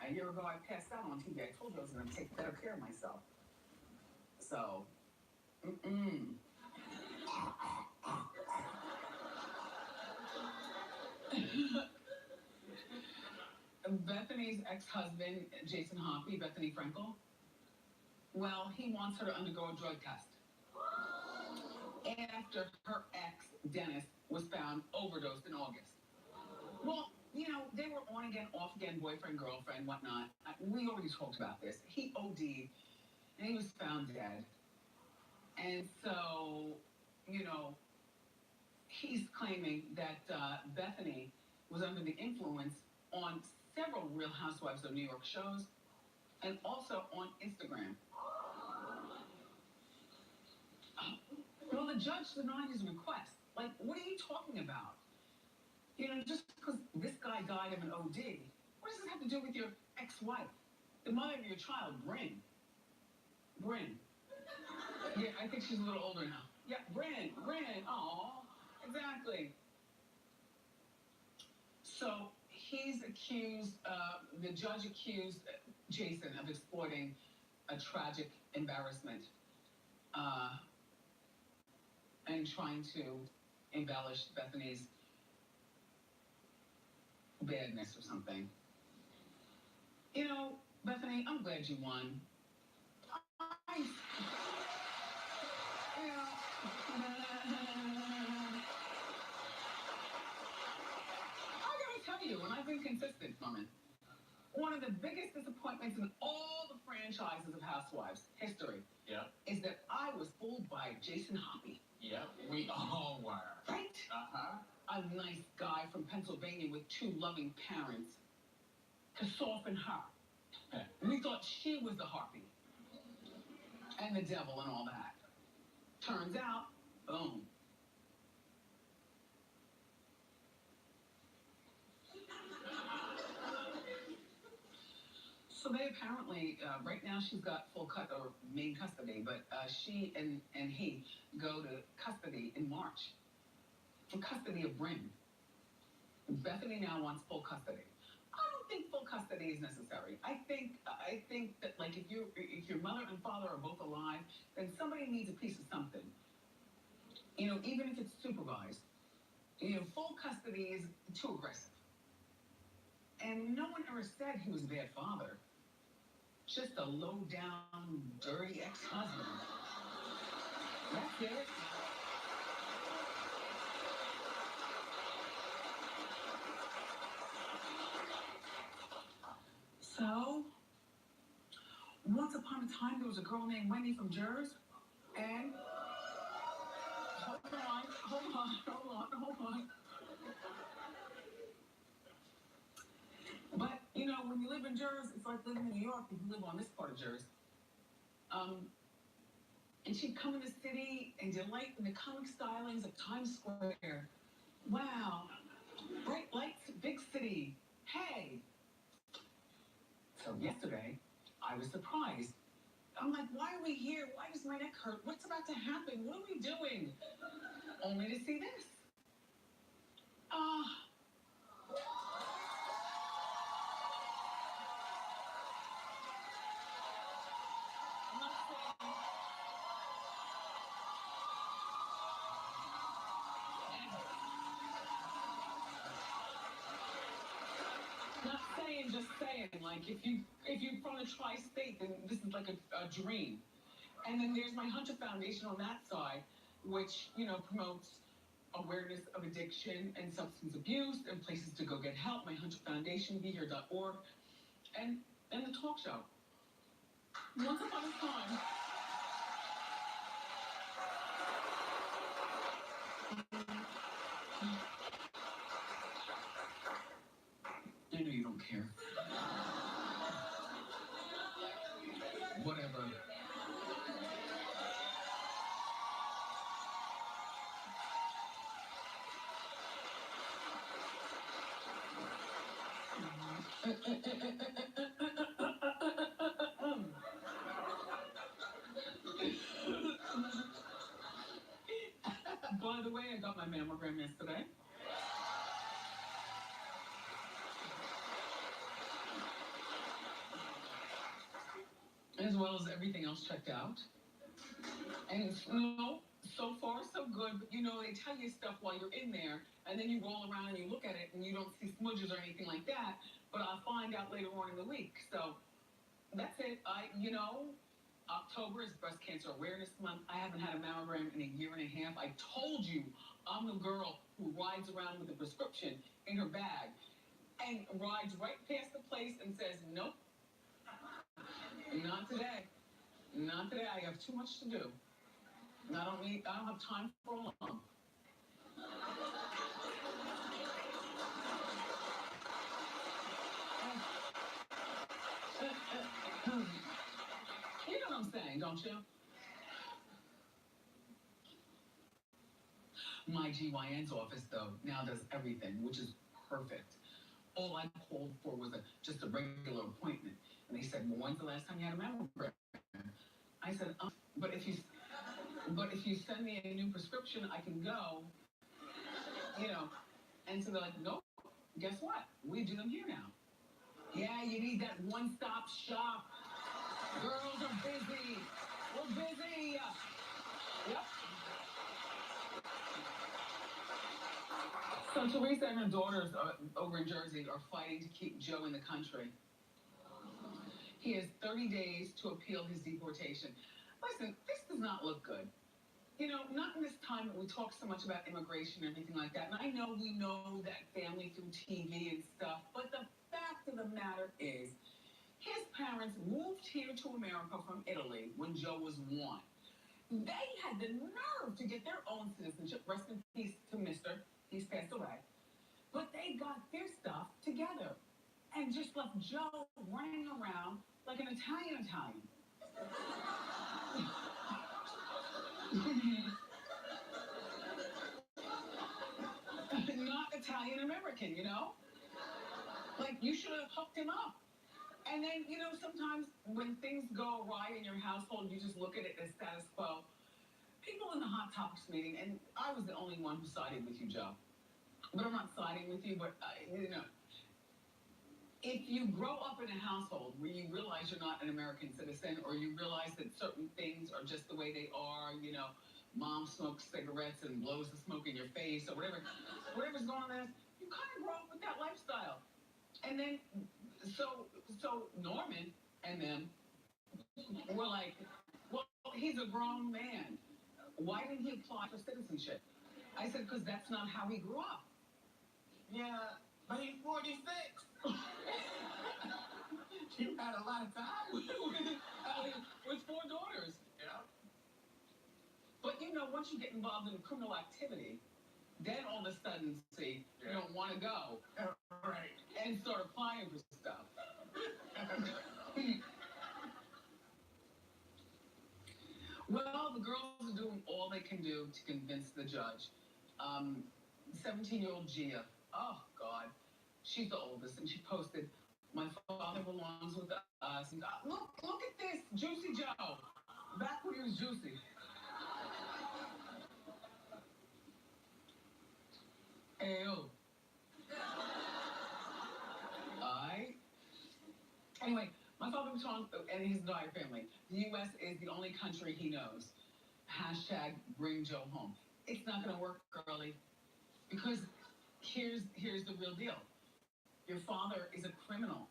A year ago, I passed out on TV. I told you I was going to take better care of myself. So, Bethany's ex-husband, Jason Hoppy, Bethany Frankel, well, he wants her to undergo a drug test. After her ex, Dennis, was found overdosed in August. Well, you know, they were on again, off again, boyfriend, girlfriend, whatnot. We already talked about this. He OD'd, and he was found dead. And so, you know, he's claiming that Bethany was under the influence on several Real Housewives of New York shows and also on Instagram. Well, the judge denied his request. Like, what are you talking about? You know, just because this guy died of an OD, what does this have to do with your ex-wife? The mother of your child, Bryn. Yeah, I think she's a little older now. Yeah, Bryn. Aw, exactly. So he's accused, the judge accused Jason of exploiting a tragic embarrassment and trying to embellish Bethany's badness or something. You know, Bethany, I'm glad you won. I gotta tell you, and I've been consistent, woman. One of the biggest disappointments in all the franchises of Housewives history is that I was fooled by Jason Hoppy. Yep, we all were. Right? A nice guy from Pennsylvania with two loving parents. to soften her. We thought she was the harpy and the devil and all that. Turns out, boom. So they apparently, right now she's got full cut or main custody, but she and he go to custody in March for custody of Bryn. Bethany now wants full custody. I don't think full custody is necessary. I think that like if your mother and father are both alive, then somebody needs a piece of something. You know, even if it's supervised. You know, full custody is too aggressive. And no one ever said he was a bad father. Just a low-down, dirty ex-husband. That's it. So, once upon a time, there was a girl named Wendy from Jersey, and hold on. But, you know, when you live in Jersey, it's like living in New York if you live on this part of Jersey. And she'd come in the city and delight in the comic stylings of Times Square. Wow. Bright lights, big city. Hey. So yesterday, I was surprised. I'm like, why are we here? Why does my neck hurt? What's about to happen? What are we doing? Only to see this. Not saying, just saying. Like, if you're from the tri-state, then this is like a dream. And then there's my Hunter Foundation on that side, which, you know, promotes awareness of addiction and substance abuse and places to go get help. My Hunter Foundation, BeHere.org, and the talk show. Once upon a time, I know you don't care. Whatever. By the way, I got my mammogram yesterday. As well as everything else checked out. And you know, so far so good, but you know, they tell you stuff while you're in there, and then you roll around and you look at it and you don't see smudges or anything like that, but I'll find out later on in the week. So that's it. October is Breast Cancer Awareness Month. I haven't had a mammogram in a year and a half. I told you I'm the girl who rides around with a prescription in her bag and rides right past the place and says, nope, not today. Not today. I have too much to do. I don't have time for a lump. You know what I'm saying, don't you? My GYN's office, though, now does everything, which is perfect. All I called for was just a regular appointment. And they said, well, when's the last time you had a mammogram? I said, but if you send me a new prescription, I can go, you know. And so they're like, nope, guess what? We do them here now. Yeah, you need that one-stop shop. Girls are busy. We're busy. Yep. So Teresa and her daughters over in Jersey are fighting to keep Joe in the country. He has 30 days to appeal his deportation. Listen, this does not look good. You know, not in this time that we talk so much about immigration and everything like that. And I know we know that family through TV and stuff, but the fact of the matter is, his parents moved here to America from Italy when Joe was 1. They had the nerve to get their own citizenship. Rest in peace to Mr. He's passed away. But they got their stuff together. and just left Joe running around like an Italian. Not Italian American, you know? Like, you should have hooked him up. And then, you know, sometimes when things go awry in your household, you just look at it as status quo. People in the Hot Topics meeting, and I was the only one who sided with you, Joe. But I'm not siding with you, but, you know, if you grow up in a household where you realize you're not an American citizen, or you realize that certain things are just the way they are, you know, mom smokes cigarettes and blows the smoke in your face, or whatever's going on there, you kind of grow up with that lifestyle. And then, so Norman and them were like, well, he's a grown man. Why didn't he apply for citizenship? I said, because that's not how he grew up. Yeah, but he's 46. You had a lot of time. With 4 daughters. Yeah. But you know, once you get involved in criminal activity, then all of a sudden, see, you don't want to go. Right. And start applying for stuff. Well, the girls are doing all they can do to convince the judge. 17-year-old Gia, oh God, she's the oldest, and she posted, "My father belongs with us." And look at this, Juicy Joe, back when he was juicy. Ew. Anyway, my father was on, and his entire family. The U.S. is the only country he knows. Hashtag bring Joe home. It's not going to work, girlie, because here's the real deal. Your father is a criminal,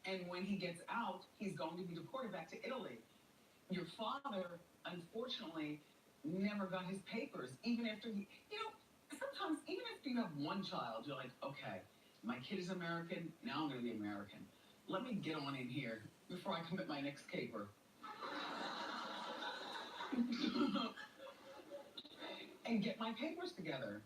and when he gets out, he's going to be deported back to Italy. Your father, unfortunately, never got his papers, even after he, you know, sometimes even if you have one child, you're like, okay, my kid is American, now I'm going to be American. Let me get on in here before I commit my next caper. And get my papers together.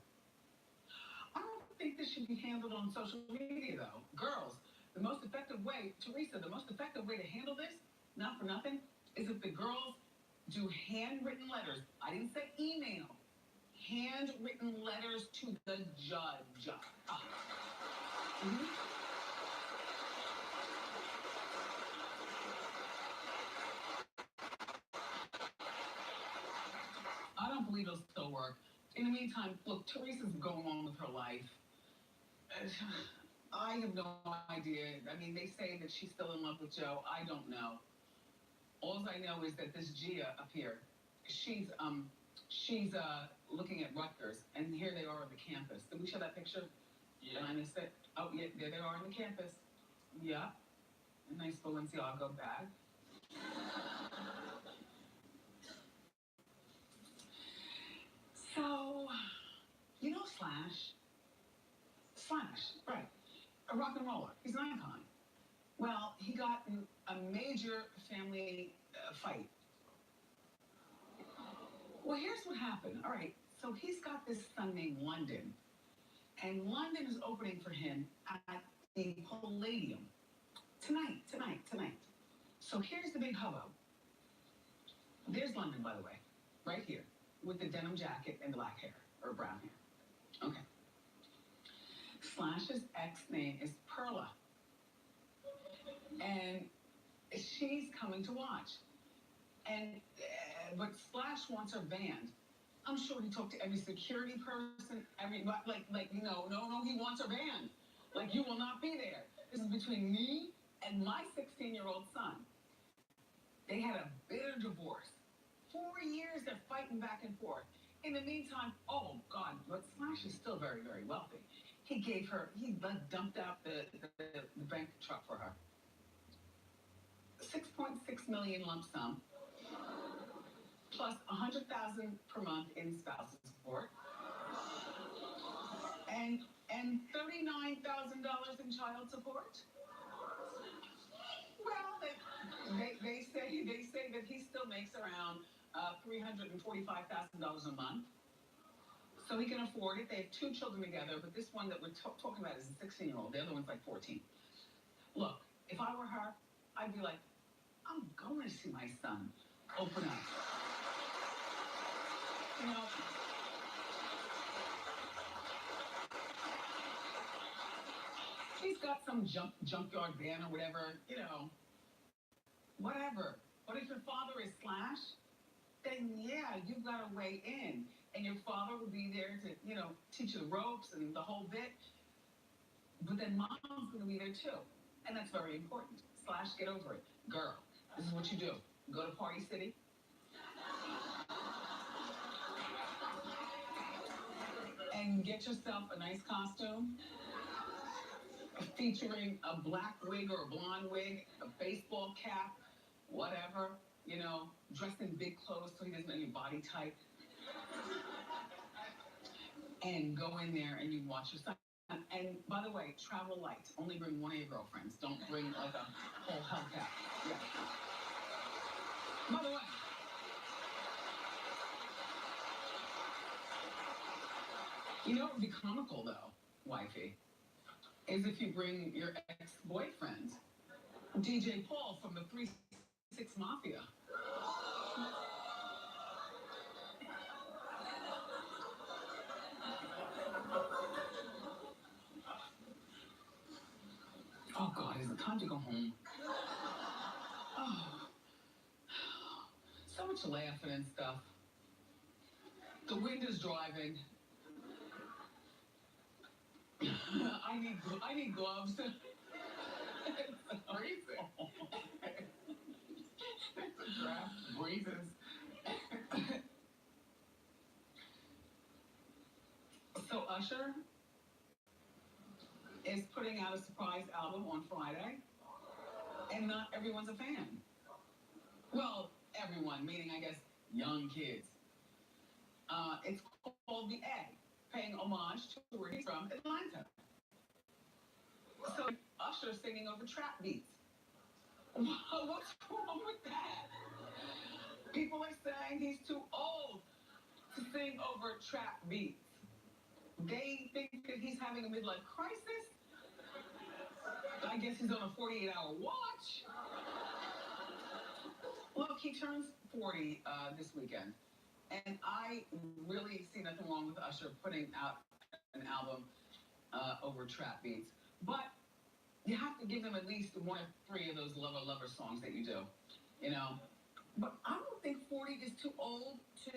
I don't think this should be handled on social media, though. Girls, the most effective way, Teresa, the most effective way to handle this, not for nothing, is if the girls do handwritten letters. I didn't say email. Handwritten letters to the judge. I don't believe it'll still work. In the meantime, look, Teresa's going on with her life. I have no idea. I mean, they say that she's still in love with Joe. I don't know. All I know is that this Gia up here, she's looking at Rutgers, and here they are on the campus. Did we show that picture? Yeah. And I missed it. Oh, yeah, there they are on the campus. Yeah. A nice Balenciaga bag. So, you know Slash, right. A rock and roller. He's an icon. Well, he got in a major family fight. Well, here's what happened. All right, so he's got this son named London, and London is opening for him at the Palladium tonight. So here's the big hubbub. There's London, by the way, right here, with the denim jacket and black hair, or brown hair. Okay. Slash's ex-name is Perla, and she's coming to watch. And but Slash wants her banned. I'm sure he talked to every security person, no, he wants her banned. Like, you will not be there. This is between me and my 16-year-old son. They had a bitter divorce. 4 years they're fighting back and forth. In the meantime, oh God, but Slash is still very, very wealthy. He dumped out the bank truck for her. 6.6 million lump sum, plus $100,000 per month in spousal support, and $39,000 in child support. Well, they say that he still makes around $345,000 a month, so he can afford it. They have 2 children together, but this one that we're talking about is a 16-year-old. The other one's like 14. I were her, I'd be like, I'm going to see my son open up. You know, he's got some junkyard van or whatever, you know, whatever. But if your father is Slash, then yeah, you've got to weigh in. And your father will be there to, you know, teach you the ropes and the whole bit. But then mom's going to be there too. And that's very important. Slash, get over it. Girl, this is what you do. Go to Party City. And get yourself a nice costume featuring a black wig or a blonde wig, a baseball cap, whatever, you know, dressed in big clothes so he doesn't know your body type. And go in there and you watch your son. And by the way, travel light. Only bring one of your girlfriends. Don't bring like a whole Hellcat. Yeah. By the way, you know what would be comical though, wifey, is if you bring your ex-boyfriend, DJ Paul from the 3-6 Mafia. Oh God, is it time to go home? Oh, so much laughing and stuff. The wind is driving. I need gloves. It's freezing. The draft breezes. So Usher is putting out a surprise album on Friday, and not everyone's a fan. Well, everyone, meaning I guess young kids. It's called The Egg, paying homage to where he's from, Atlanta. So Usher singing over trap beats. What's wrong with that? People are saying he's too old to sing over trap beats. They think that he's having a midlife crisis. I guess he's on a 48-hour watch. Look, he turns 40 this weekend. And I really see nothing wrong with Usher putting out an album over trap beats. But you have to give them at least 1 or 3 of those lover songs that you do, you know. But I don't think 40 is too old to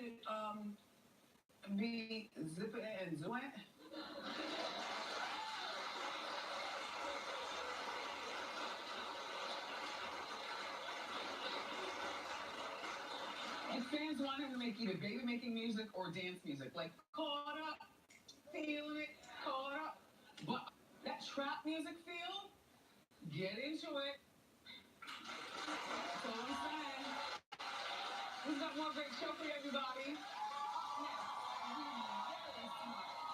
be zipping and doing it. And fans want him to make either baby-making music or dance music, like Caught Up, Feeling It, Caught Up. But that trap music feel, get into it. That's all I'm saying. We've got more great show for you, everybody.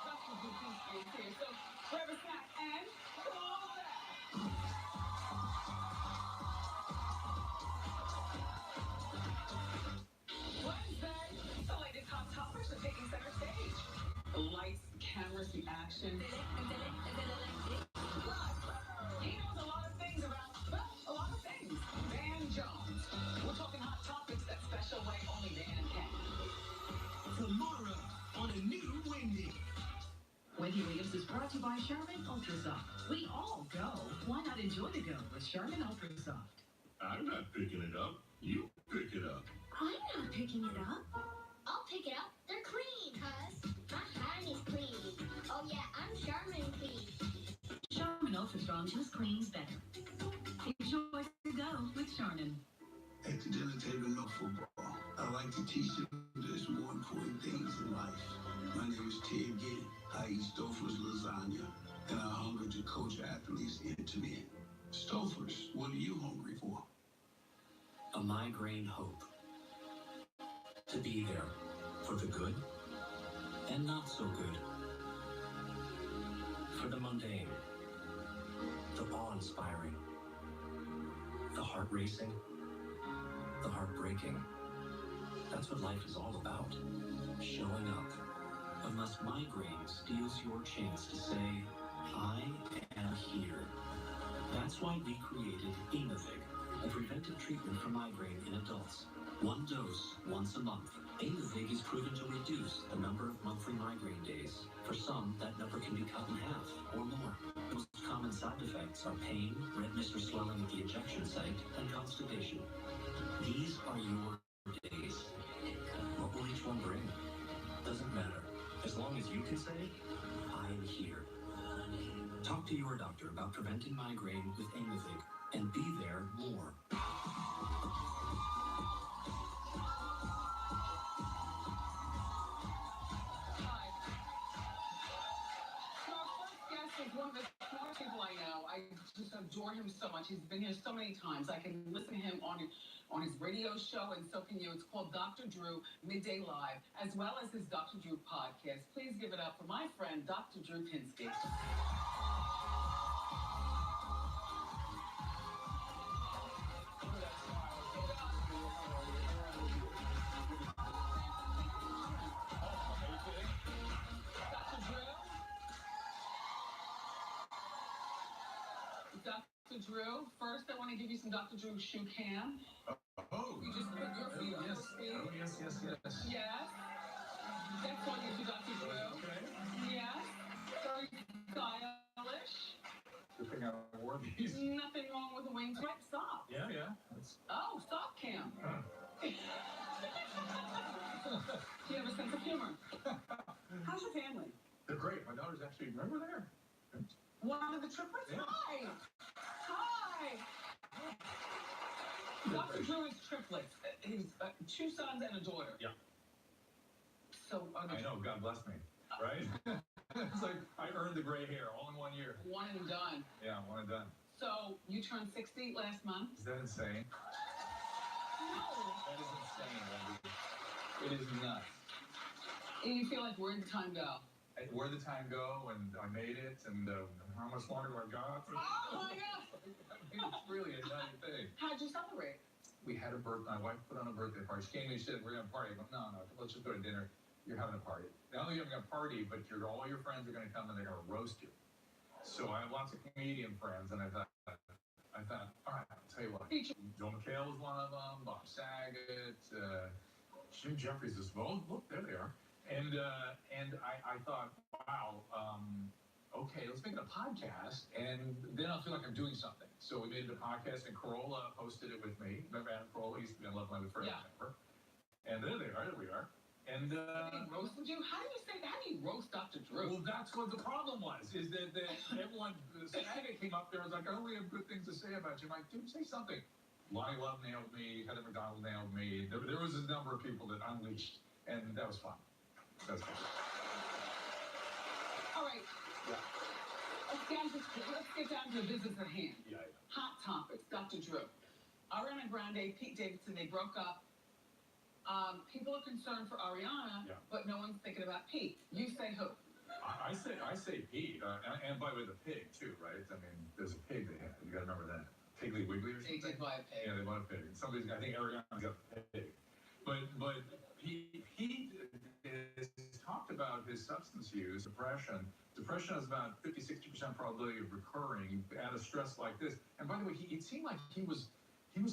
That's what good piece is here. So grab a snack and call back. Wednesday, the latest hot toppers are taking center stage. Lights, cameras, the action. Plus, he knows a lot of things about, well, a lot of things. Van Jones. We're talking hot topics that special way only Dan can. Tomorrow on a new Wendy. Wendy Williams is brought to you by Charmin Ultrasoft. We all go. Why not enjoy the go with Charmin Ultrasoft? I'm not picking it up. You pick it up. I'm not picking it up. I'll pick it up. They're clean, cuz. My hand is clean. Oh yeah, I'm Charmin clean. Charmin Ultra Strong just cleans better. Enjoy the go with Charmin. At the dinner table, no football. I like to teach them there's more important things in life. My name is Ted Ginn. I eat Stouffer's lasagna, and I'm hungry to coach athletes into men. Stouffer's, what are you hungry for? A migraine hope. To be there for the good and not so good. For the mundane, the awe-inspiring, the heart-racing, the heartbreaking. That's what life is all about. Showing up. Unless migraine steals your chance to say, I am here. That's why we created Ffhj, a preventive treatment for migraine in adults. One dose, once a month. Ffhj is proven to reduce the number of monthly migraine days. For some, that number can be cut in half or more. The most common side effects are pain, redness or swelling at the injection site, and constipation. These are your days. What will each one bring? Doesn't matter. As long as you can say, I'm here. Talk to your doctor about preventing migraine with Ffhj and be there more. Is one of the smartest people I know. I just adore him so much. He's been here so many times. I can listen to him on his radio show, and so can you. It's called Dr. Drew Midday Live, as well as his Dr. Drew podcast. Please give it up for my friend, Dr. Drew Pinsky. Dr. Drew, first I want to give you some Dr. Drew shoe cam. Oh. You just put your feet on your feet. Oh, yes. Yes. That's one you do, Dr. Drew. Okay. Yes. Very stylish. Good thing I wore these. Nothing wrong with the wings. Right, stop. Yeah. Oh, stop cam. Do you have a sense of humor? How's your family? They're great. My daughter's actually right over there. One of the triplets? Yeah. Hi. Dr. Drew is triplets. He's 2 sons and a daughter. Yeah. So I know. God bless me. Right? It's like I earned the gray hair all in 1 year. One and done. Yeah, one and done. So you turned 60 last month? Is that insane? No. That is insane, Wendy. It is nuts. And you feel like where'd the time go? Where'd the time go? And I made it. And how much longer do I got? Oh my God! It's really a nutty thing. How'd you celebrate? We had a birthday. My wife put on a birthday party. She came and she said, "We're gonna party." I go, "No, let's just go to dinner. You're having a party. Not only are you having a party, but all your friends are gonna come and they're gonna roast you." So I have lots of comedian friends, and I thought, all right, I'll tell you what. Joe McHale was one of them. Bob Saget, Jim Jeffries as well. Look, there they are. And I thought, wow, okay, let's make it a podcast, and then I'll feel like I'm doing something. So we made it a podcast, and Corolla hosted it with me. Remember Adam Carolla? He used to be on Love Line with Fred. Yeah. And there we are. And He roasted you? How do you say that? How do you roast Dr. Drew? well, that's what the problem was, is that everyone, Saget came up there, was like, "Oh, we have good things to say about you." I'm like, dude, say something. Lonnie Love nailed me, Heather McDonald nailed me. There was a number of people that unleashed, and that was fun. That's fun. All right. Yeah. Let's get down to the business at hand. Yeah. Hot topics, Dr. Drew. Ariana Grande, Pete Davidson, they broke up. People are concerned for Ariana, Yeah. but no one's thinking about Pete. You say who? I say Pete, and by the way, the pig too, right? I mean, there's a pig they had. You got to remember that. Piggly Wiggly or They something. did buy a pig. Yeah, they bought a pig. I think Ariana's got a pig. But he has talked about his substance use, depression. Depression has about 50-60% probability of recurring at a stress like this. And by the way, it seemed like he was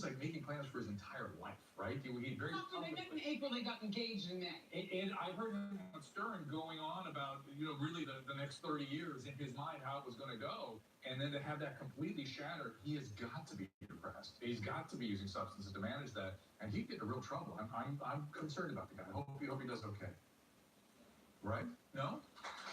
like making plans for his entire life, right? He very After they met in April, they got engaged in May. and I heard him on Stern going on about, really the next 30 years in his mind, how it was going to go. And then to have that completely shattered, he has got to be depressed. He's got to be using substances to manage that. And he'd get in real trouble. I'm concerned about the guy. I hope he does okay. Right? No?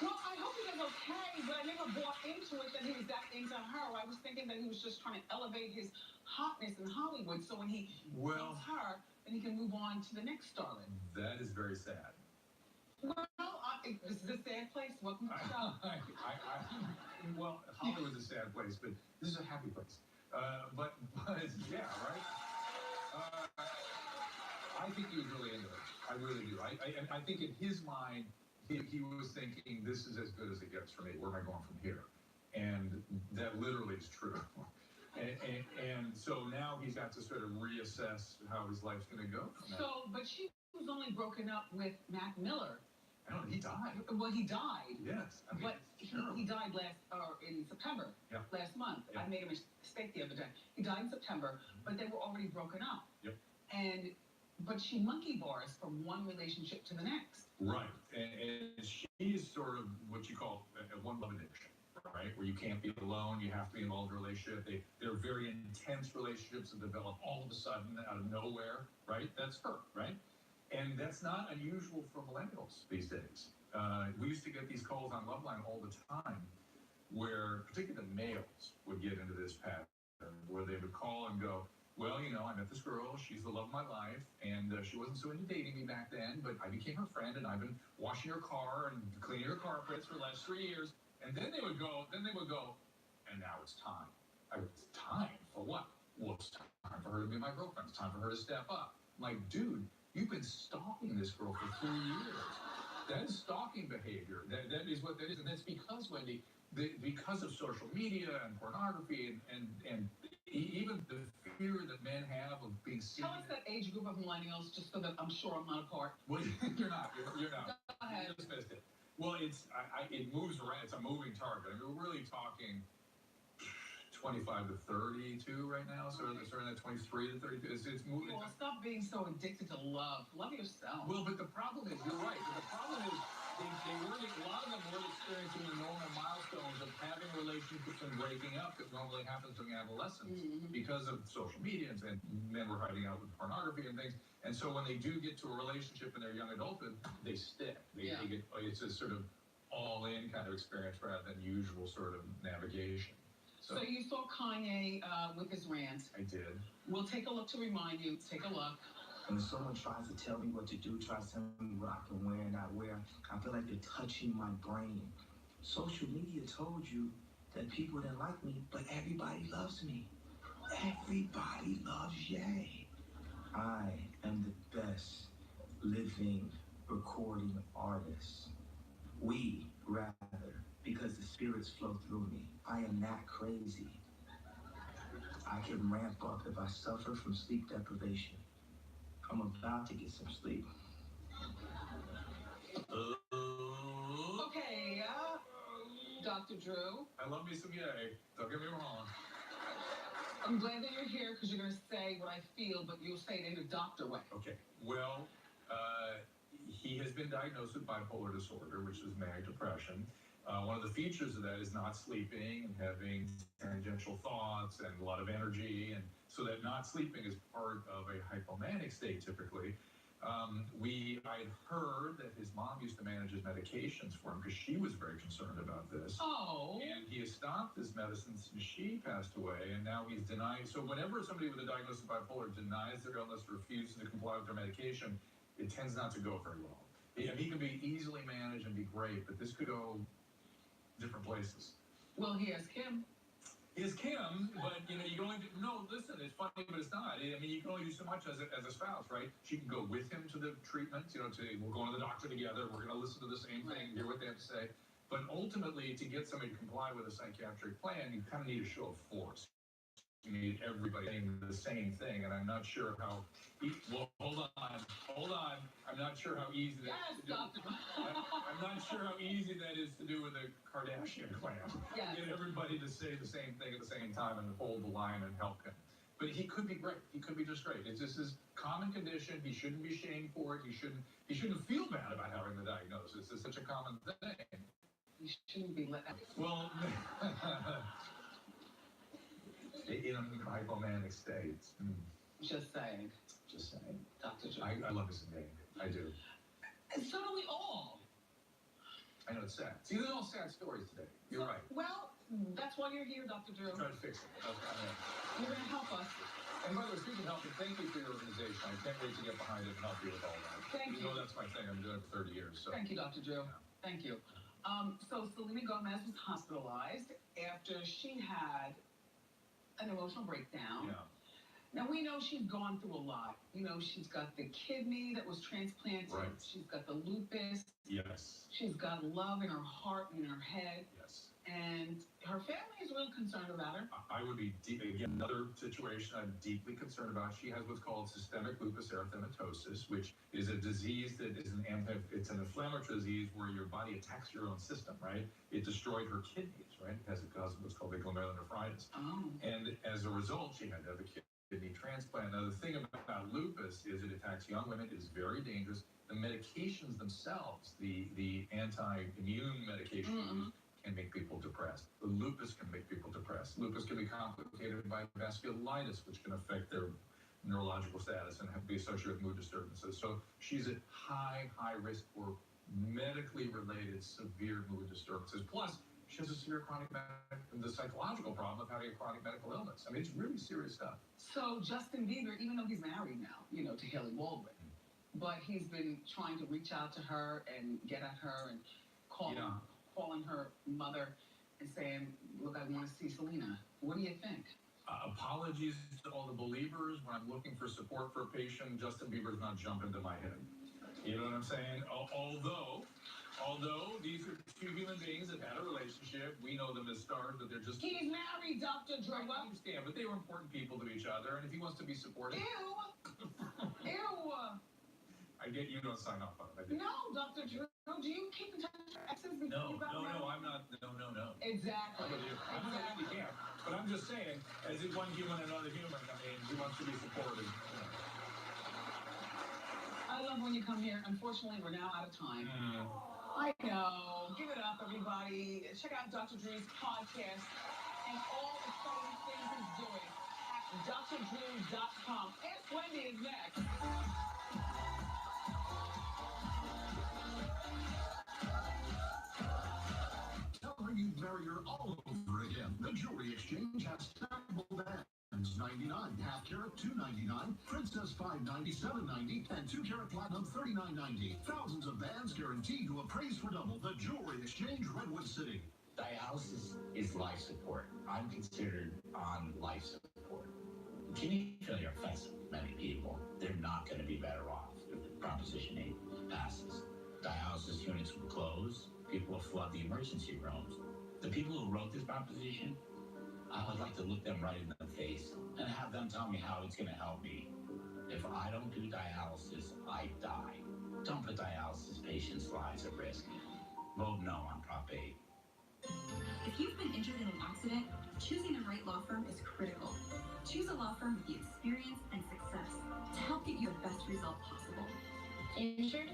Well, I hope he does okay, but I never bought into it that he was that into her. I was thinking that he was just trying to elevate his hotness in Hollywood, so when he meets her, then he can move on to the next starlet. That is very sad. Well, this is a sad place. Welcome to the show. Well, Hollywood's a sad place, but this is a happy place. But yeah, right? I think he was really into it. I really do. I think in his mind, he was thinking, this is as good as it gets for me. Where am I going from here? And that literally is true. And so now he's got to sort of reassess how his life's going to go. So, but she was only broken up with Mac Miller. I don't know, he died. Well, he died. Yes. I mean, But he died in September, last month. I made a mistake the other day. He died in September, but they were already broken up. Yep. But she monkey bars from one relationship to the next. Right. And she's sort of what you call a one love addiction, right? Where you can't be alone, you have to be involved in a relationship. They're very intense relationships that develop all of a sudden out of nowhere, right? That's her, right? And that's not unusual for millennials these days. We used to get these calls on Loveline all the time where particularly the males would get into this pattern where they would call and go, well, you know, I met this girl, she's the love of my life, and she wasn't so into dating me back then, but I became her friend, and I've been washing her car and cleaning her carpets for the last 3 years. And then they would go, and now it's time. It's time for what? Well, it's time for her to be my girlfriend. It's time for her to step up. I'm like, dude, you've been stalking this girl for 3 years. That is stalking behavior. That is what that is. And that's because, Wendy, because of social media and pornography and even the fear that men have of being seen. Tell us that age group of millennials, just so that I'm sure I'm not a part. Well, you're not. You're not. Go ahead. You just missed it. Well, it moves around. It's a moving target. I mean, we're really talking 25 to 32 right now, sort of that 23 to 32. It's moving. Well, stop being so addicted to love. Love yourself. Well, but the problem is, you're right. But the problem is, a lot of them weren't experiencing the normal milestones of having relationships and breaking up that normally happens during adolescence because of social media and men were hiding out with pornography and things. And so when they do get to a relationship in their young adulthood, they stick. They get, it's a sort of all-in kind of experience rather than usual sort of navigation. So you saw Kanye with his rant. I did. We'll take a look to remind you. Take a look. When someone tries to tell me what to do, tries to tell me what I can wear and not wear, I feel like they're touching my brain. Social media told you that people didn't like me, but everybody loves me. Everybody loves Ye. I am the best living recording artist. We, rather, because the spirits flow through me. I am not crazy. I can ramp up if I suffer from sleep deprivation. I'm about to get some sleep. Okay, Dr. Drew. I love me some Ye. Don't get me wrong. I'm glad that you're here because you're going to say what I feel, but you'll say it in a doctor way. Okay. Well, he has been diagnosed with bipolar disorder, which is manic depression. One of the features of that is not sleeping and having tangential thoughts and a lot of energy. And so that not sleeping is part of a hypomanic state typically. I had heard that his mom used to manage his medications for him because she was very concerned about this. Oh. And he has stopped his medicines since she passed away, and now he's denying. So whenever somebody with a diagnosis of bipolar denies their illness, refuses to comply with their medication, it tends not to go very well. He can be easily managed and be great, but this could go different places. Well, he has Kim. He has Kim, but you can only do, no. Listen, it's funny, but it's not. I mean, you can only do so much as a spouse, right? She can go with him to the treatment. We're going to the doctor together. We're going to listen to the same thing, hear what they have to say. But ultimately, to get somebody to comply with a psychiatric plan, you kind of need a show of force. You need everybody saying the same thing, and I'm not sure how. Well, hold on. I'm not sure how easy that is to do. I'm not sure how easy that is to do with a Kardashian clan. Yes. Get everybody to say the same thing at the same time and hold the line and help him. But he could be great. He could be just great. It's just his common condition. He shouldn't be shamed for it. He shouldn't feel bad about having the diagnosis. It's such a common thing. He shouldn't be let. Well. In hypomanic states. Just saying. Dr. Drew. I love this name. I do. And so do we all. I know it's sad. See, these are all sad stories today. You're right. Well, that's why you're here, Dr. Drew. I'm trying to fix it. You're going to help us. And by the way, speaking of helping, thank you for your organization. I can't wait to get behind it and help you with all that. Thank you. You know that's my thing. I've been doing it for 30 years. So. Thank you, Dr. Drew. Thank you. So Selena Gomez was hospitalized after she had an emotional breakdown. Yeah. Now, we know she's gone through a lot. She's got the kidney that was transplanted. Right. She's got the lupus. Yes. She's got love in her heart and in her head. Yes. and her family is real concerned about her. I would be again, another situation I'm deeply concerned about. She has what's called systemic lupus erythematosus, which is a disease that is it's an inflammatory disease where your body attacks your own system, right? It destroyed her kidneys, right? It has a cause what's called glomerulonephritis. Oh. And as a result, she had to have a kidney transplant. Now, the thing about lupus is it attacks young women. It is very dangerous. The medications themselves, the anti-immune medications, can make people depressed. The lupus can make people depressed. Lupus can be complicated by vasculitis, which can affect their neurological status and be associated with mood disturbances. So she's at high risk for medically related severe mood disturbances. Plus, she has a severe the psychological problem of having a chronic medical illness. I mean, it's really serious stuff. So Justin Bieber, even though he's married now, to Haley Baldwin, but he's been trying to reach out to her and get at her and calling her mother and saying, look, I want to see Selena. What do you think? Apologies to all the believers. When I'm looking for support for a patient, Justin Bieber's not jumping to my head. You know what I'm saying? Although these are two human beings that had a relationship, we know them as stars, but they're just... He's married, Dr. Drew. I understand, but they were important people to each other, and if he wants to be supportive... Ew! I get you don't sign off on it. No, Dr. Drew, do you keep in touch with your exes? No, I'm not. No. Exactly. I'm not handicapped, but I'm just saying, as if one human another human, I mean, he wants to be supported. I love when you come here. Unfortunately, we're now out of time. I know. Give it up, everybody. Check out Dr. Drew's podcast and all the exciting things he's doing at drdrew.com. Ask Wendy is next. You'd marry her all over again. The Jewelry Exchange has sample bands, 99, half carat, $2.99, princess, $5.97.90, and 2 carat platinum, $39.90. Thousands of bands guaranteed to appraise for double. The Jewelry Exchange, Redwood City. Dialysis is life support. I'm considered on life support. Kidney failure affects many people. They're not going to be better off if Proposition 8 passes. Dialysis units will close. People will flood the emergency rooms. The people who wrote this proposition, I would like to look them right in the face and have them tell me how it's going to help me. If I don't do dialysis, I die. Don't put dialysis patients' lives at risk. Vote no on Prop 8. If you've been injured in an accident, choosing the right law firm is critical. Choose a law firm with the experience and success to help get you the best result possible. Injured?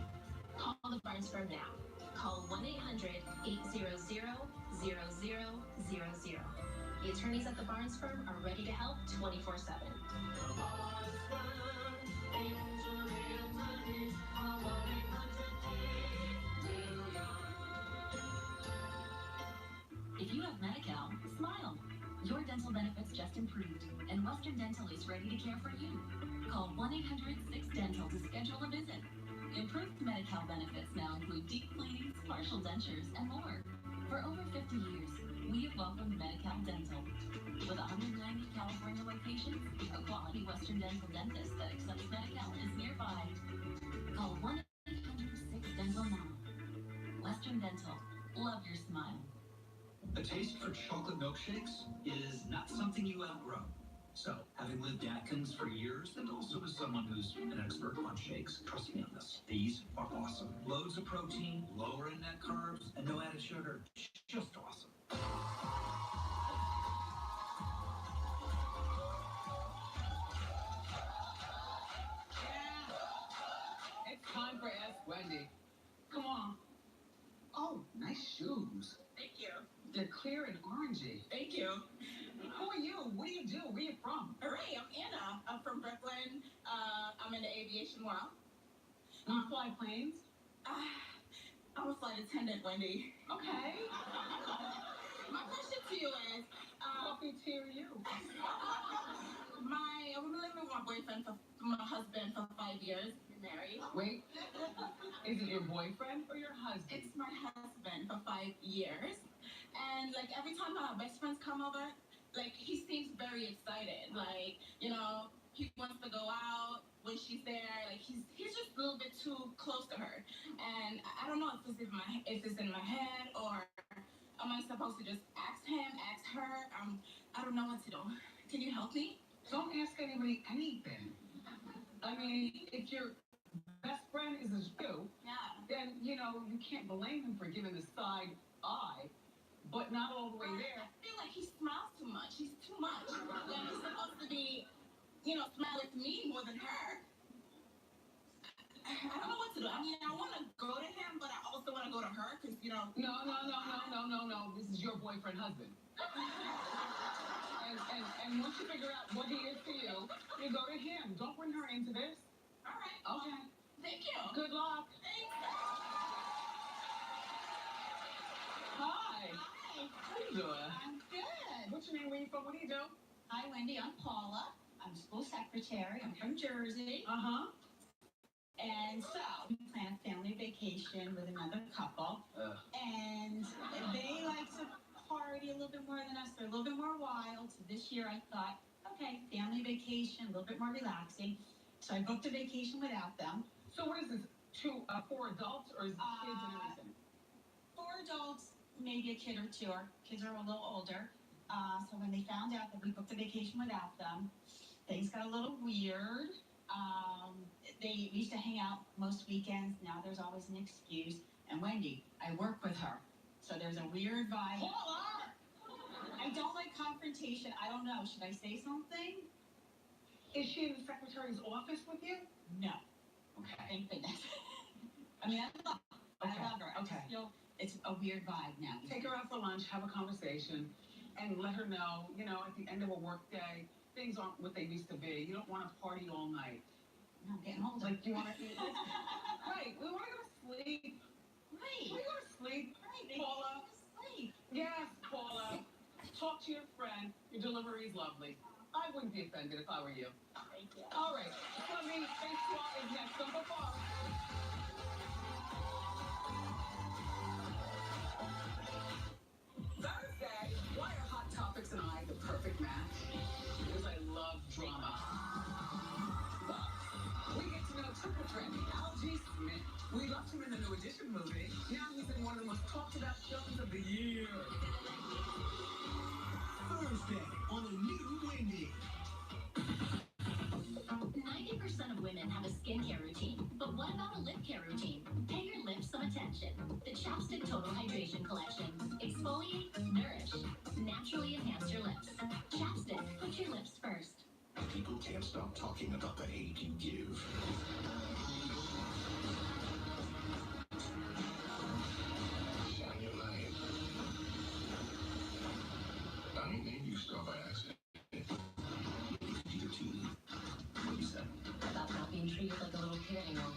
Call the Barnes Firm now. Call 1-800-800-0000. The attorneys at the Barnes Firm are ready to help 24/7. If you have Medi-Cal, smile. Your dental benefits just improved, and Western Dental is ready to care for you. Call 1-800-6-DENTAL to schedule a visit. Improved Medi-Cal benefits now include deep cleanings, partial dentures, and more. For over 50 years, we have welcomed Medi-Cal Dental. With 190 California locations, a quality Western Dental dentist that accepts Medi-Cal is nearby. Call 1-800-6-DENTAL now. Western Dental. Love your smile. The taste for chocolate milkshakes is not something you outgrow. So, having lived Atkins for years, and also as someone who's an expert on shakes, trust me on this. These are awesome. Loads of protein, lower in net carbs, and no added sugar. Just awesome. Yeah. It's time for Ask Wendy. Come on. Oh, nice shoes. Thank you. They're clear and orangey. Thank you. Who are you? What do you do? Where are you from? Hooray, I'm Anna. I'm from Brooklyn. I'm in the aviation world. You fly planes? I'm a flight attendant, Wendy. Okay. My question to you is, Coffee to you. I've been living with my husband for 5 years. We're married. Wait, is it your boyfriend or your husband? It's my husband for 5 years. And like every time my best friends come over, like he seems very excited. Like, he wants to go out when she's there. Like he's just a little bit too close to her. And I don't know if it's in my head or Am I supposed to just ask him, ask her? I don't know what to do. Can you help me? Don't ask anybody anything. I mean, if your best friend is a Jew, Yeah. then, you know, you can't blame him for giving the side eye, but not all the way there. I feel like he smiles too much. He's too much. When he's supposed to be, smile with me more than her. I don't know what to do. I mean, I want to go to him, but I also want to go to her because, No. This is your boyfriend, husband. And once you figure out what he is to you, you go to him. Don't bring her into this. All right. Okay. Thank you. Good luck. Thanks. Hi. Hi. How you doing? I'm good. What's your name? Where you from? What do you do? Hi, Wendy. I'm Paula. I'm school secretary. I'm from Jersey. Uh-huh. And so we planned a family vacation with another couple. And they like to party a little bit more than us. They're a little bit more wild. So this year I thought, okay, family vacation, a little bit more relaxing. So I booked a vacation without them. So what is this? 4 adults or is it kids and everything? 4 adults, maybe a kid or 2. Our kids are a little older. So when they found out that we booked a vacation without them, things got a little weird. They used to hang out most weekends. Now there's always an excuse. And Wendy, I work with her. So there's a weird vibe. Paula! I don't like confrontation. I don't know. Should I say something? Is she in the secretary's office with you? No. Okay. Thank goodness. I mean, I love her. I Okay. just feel it's a weird vibe now. Take her out for lunch, have a conversation, and let her know, at the end of a work day, things aren't what they used to be. You don't want to party all night. No, I'm getting older. Like, you want to eat. Right. We want to go to sleep. Right. We go to sleep. Right. Paula. Sleep. Yes, Paula. Talk to your friend. Your delivery is lovely. I wouldn't be offended if I were you. Thank you. All right. Sunday, Face Swap is next. Don't go far. Thursday, why are Hot Topics and I the perfect match? Because I love drama. We get to know triple threat Ffhj Smith. We loved him in the New Edition movie. Now he's in one of the most talked about shows of the year. Thursday on a new Wendy. 90% of women have a skincare routine, but what about a lip care routine? Pay your lips some attention. The Chapstick Total Hydration Collection. Exfoliate, nourish, naturally enhance your lips. Chapstick, put your lips first. People can't stop talking about the hate you give. Shine your light. I ain't named you Star by accident. Either team. What you said? About not being treated like a little kid anymore.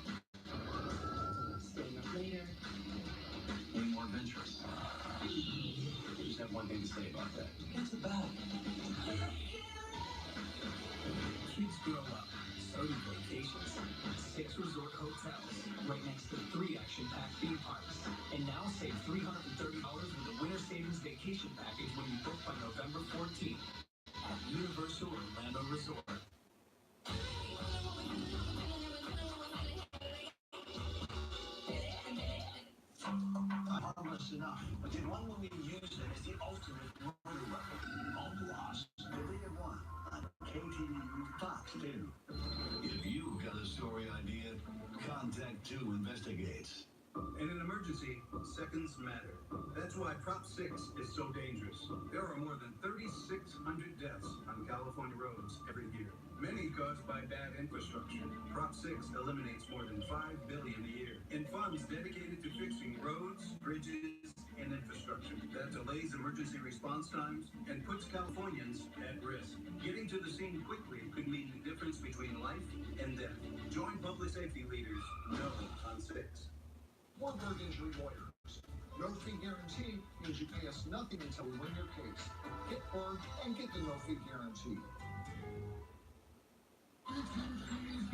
Staying up later. Way more adventurous. I just have one thing to say about that. It's about Kids grow up, so do vacations. 6 resort hotels, right next to 3 action-packed theme parks. And now save $330 with a winter savings vacation package when you book by November 14th at Universal Orlando Resort. harmless enough, but did one woman use them as the ultimate murder weapon? On Lost, the day of one on KTVU Fox 2. If you've got a story idea, contact 2 Investigates. In an emergency, seconds matter. That's why Prop 6 is so dangerous. There are more than 3,600 deaths on California roads every year, many caused by bad infrastructure. Prop 6 eliminates more than $5 billion a year in funds dedicated to fixing roads, bridges, and infrastructure. That delays emergency response times and puts Californians at risk. Getting to the scene quickly could mean the difference between life and death. Join public safety leaders. No on 6. Warburg Injury Lawyers. No fee guarantee means you pay us nothing until we win your case. Get Berg and get the no fee guarantee.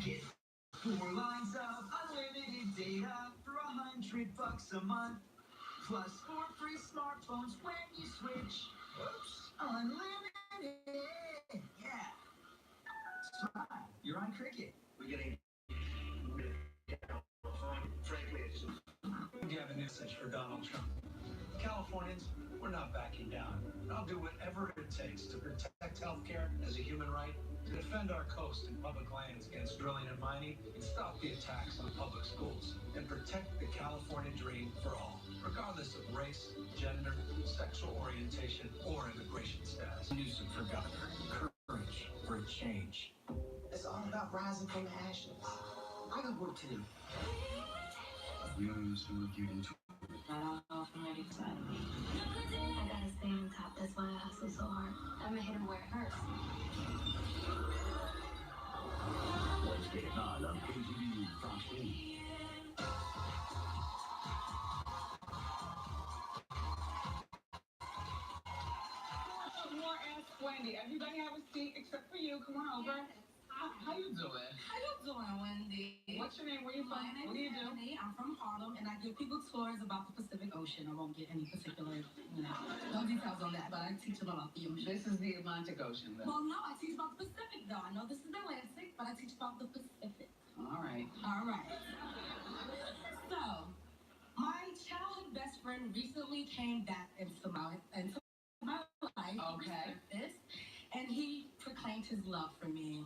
Get 4 lines of unlimited data for $100 a month. Plus 4 free smartphones when you switch. Oops. Unlimited. Yeah. Smile. You're on Cricket. We're getting frankly, it's Do you have a message for Donald Trump? Californians, we're not backing down. I'll do whatever it takes to protect healthcare as a human right, to defend our coast and public lands against drilling and mining, and stop the attacks on public schools, and protect the California dream for all, regardless of race, gender, sexual orientation, or immigration status. Newsom for governor. Courage for a change. It's all about rising from the ashes. I got work to do. I don't know if I'm ready for that. I gotta stay on top. That's why I hustle so hard. I'm gonna hit him where it hurts. Wednesday at 9 on KGB Fox 2. More Ask Wendy. Everybody have a seat except for you. Come on over. How you doing? How you doing, Wendy? What's your name? Where you from? What do you do? I'm from Harlem, and I give people tours about the Pacific Ocean. I won't get any particular, no details on that, but I teach them about the ocean. This is the Atlantic Ocean, then. Well, no, I teach about the Pacific, though. I know this is the Atlantic, but I teach about the Pacific. All right. All right. So, my childhood best friend recently came back into my life. Okay. Resurfaced, and he proclaimed his love for me.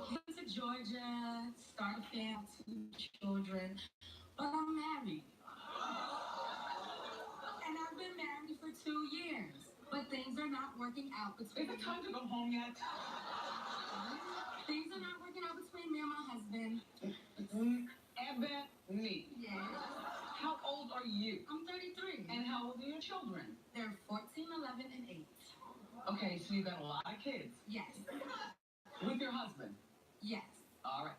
He went to Georgia, started a family, 2 children, but I'm married. And I've been married for 2 years, but things are not working out between. Is it time to go home yet? Things are not working out between me and my husband. Ebony. Yes. How old are you? I'm 33. And how old are your children? They're 14, 11, and 8. Okay, so you got a lot of kids. Yes. With your husband? Yes. All right.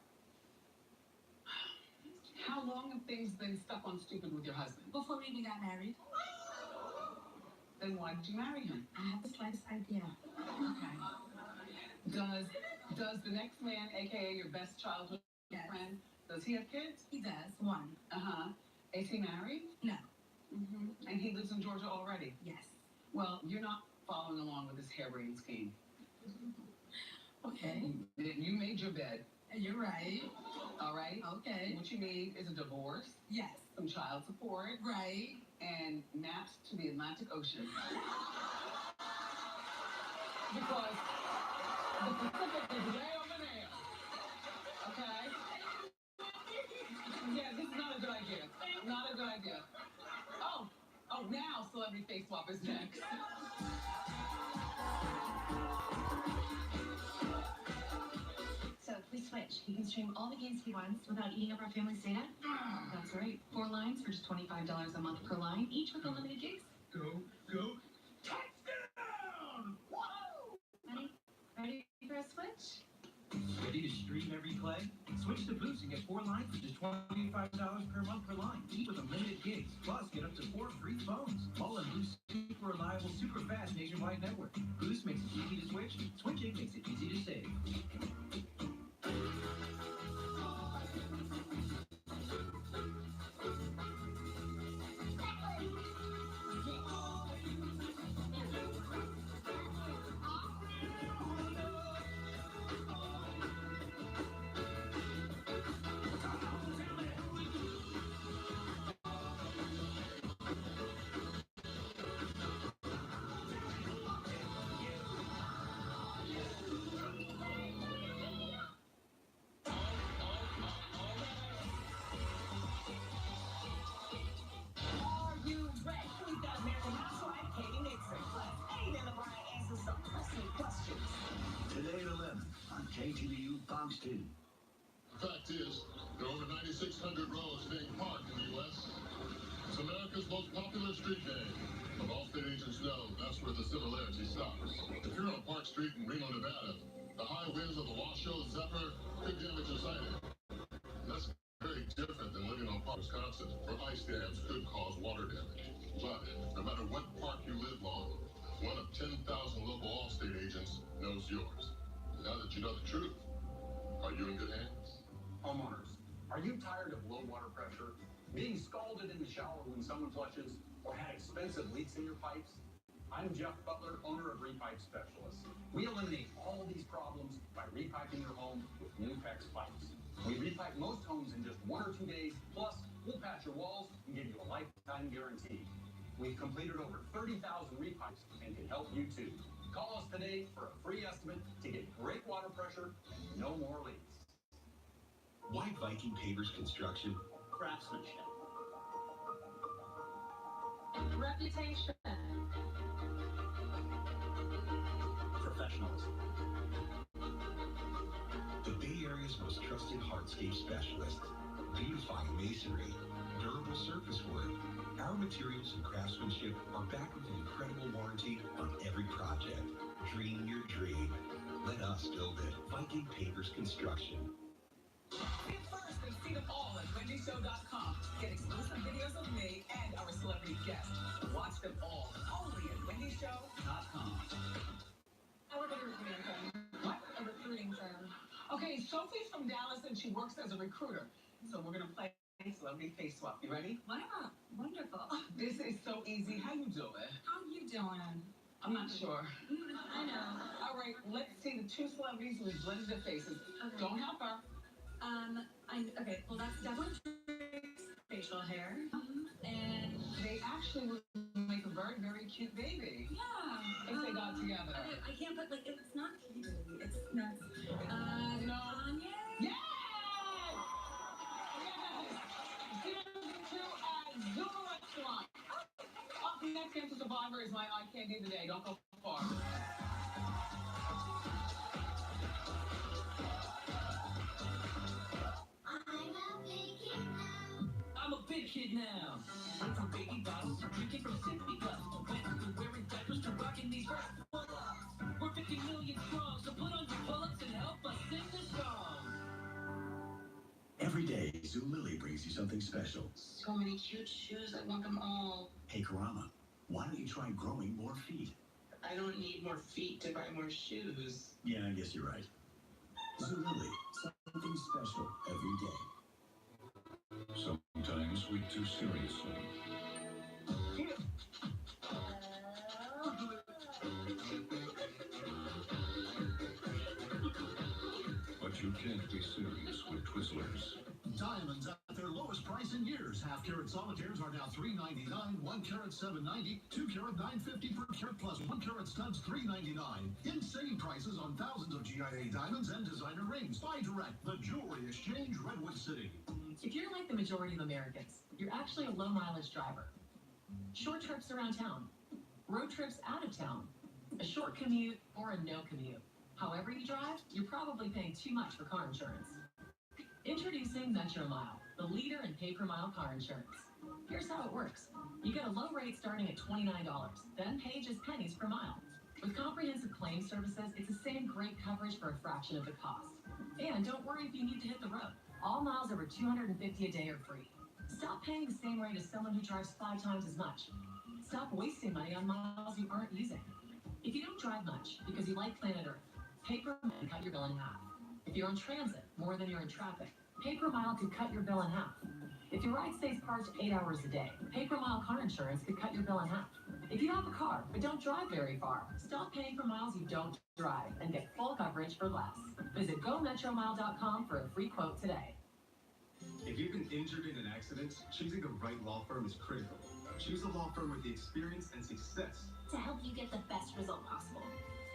How long have things been stuck on stupid with your husband? Before we even got married. Then why did you marry him? I have the slightest idea. Okay. Does the next man, aka your best childhood friend, does he have kids? He does. 1. Uh-huh. Is he married? No. Mm-hmm. And he lives in Georgia already? Yes. Well, you're not following along with this harebrained scheme. Okay. You made your bed. You're right. All right? Okay. What you need is a divorce. Yes. Some child support. Right. And maps to the Atlantic Ocean. Because the Pacific is way over there. Okay? Yeah, this is not a good idea. Not a good idea. Oh, now Celebrity Face Swap is next. So if we switch, he can stream all the games he wants without eating up our family's data? That's right. 4 lines for just $25 a month per line, each with unlimited gigs. Go, touchdown! Whoa! Ready for a switch? Ready to stream every play? Switch to Boost and get 4 lines for just $25 per month per line, each with unlimited gigs. Plus, get up to 4 free phones. All on Boost's super reliable, super fast nationwide network. Boost makes it easy to switch. Switching makes it easy to save. Today at 11 on KTVU Fox 2. The fact is, there are over 9,600 roads named Park in the U.S. It's America's most popular street name. But all state agents know that's where the similarity stops. If you're on Park Street in Reno, Nevada, the high winds of the Washoe Zephyr could damage your sighting. That's very different than living on Park, Wisconsin, where ice dams could cause water damage. But no matter what park you live on, one of 10,000 local Allstate agents knows yours. Now that you know the truth, are you in good hands? Homeowners, are you tired of low water pressure, being scalded in the shower when someone flushes, or had expensive leaks in your pipes? I'm Jeff Butler, owner of Repipe Specialists. We eliminate all these problems by repiping your home with new PEX pipes. We repipe most homes in just 1 or 2 days, plus we'll patch your walls and give you a lifetime guarantee. We've completed over 30,000 repipes and can help you too. Call us today for a free estimate to get great water pressure and no more leaks. Why Viking Pavers Construction? Craftsmanship. Reputation. Professionalism. The Bay Area's most trusted hardscape specialist. Beautifying masonry, durable surface work. Our materials and craftsmanship are backed with an incredible warranty on every project. Dream your dream. Let us build it. Viking Pavers Construction. Get first and see them all at WendyShow.com. Get exclusive videos of me and our celebrity guests. Watch them all only at WendyShow.com. I work at a recruiting firm. What? A recruiting firm. Okay, Sophie's from Dallas and she works as a recruiter. So we're gonna play celebrity face swap. You ready? Wow, wonderful. This is so easy. How you doing? How you doing? I'm not sure. I know. All right, let's see the two celebrities who blended their faces. Okay. Don't help her. Okay, well that's definitely facial hair. And They actually would make a very, very cute baby yeah. if they got together. I can't put like it's not cute. It's not. No. Kanye? Yes! Yes! Two at Zuma Restaurant. Up next, Cancer Survivor is my eye candy of the day. Don't go far. I'm a big kid now. Went from baby bottles to drinking from sippy cups. Went from wearing diapers to rocking these first pull-ups. We're 50 million strong, so put on your pull-ups and help us sing this song. Every day, Zulily brings you something special. So many cute shoes. I want them all. Hey, Karama, why don't you try growing more feet? I don't need more feet to buy more shoes. Yeah, I guess you're right. Zulily, something special every day. Sometimes we too seriously. But you can't be serious with Twizzlers. Diamonds at their lowest price in years. Half-carat solitaires are now $3.99, 1 carat $7.90, 2 carat $9.50 per carat, plus 1 carat studs $3.99. Insane prices on thousands of GIA diamonds and designer rings. Buy direct. The Jewelry Exchange, Redwood City. If you're like the majority of Americans, you're actually a low-mileage driver. Short trips around town, road trips out of town, a short commute or a no commute. However you drive, you're probably paying too much for car insurance. Introducing Metro Mile, the leader in pay-per-mile car insurance. Here's how it works. You get a low rate starting at $29, then pay just pennies per mile. With comprehensive claim services, it's the same great coverage for a fraction of the cost. And don't worry if you need to hit the road. All miles over 250 a day are free. Stop paying the same rate as someone who drives 5 times as much. Stop wasting money on miles you aren't using. If you don't drive much because you like planet Earth, pay-per-mile can cut your bill in half. If you're on transit more than you're in traffic, pay-per-mile could cut your bill in half. If your ride stays parked 8 hours a day, pay-per-mile car insurance could cut your bill in half. If you have a car but don't drive very far, stop paying for miles you don't drive and get full coverage for less. Visit GoMetroMile.com for a free quote today. If you've been injured in an accident, choosing the right law firm is critical. Choose a law firm with the experience and success to help you get the best result possible.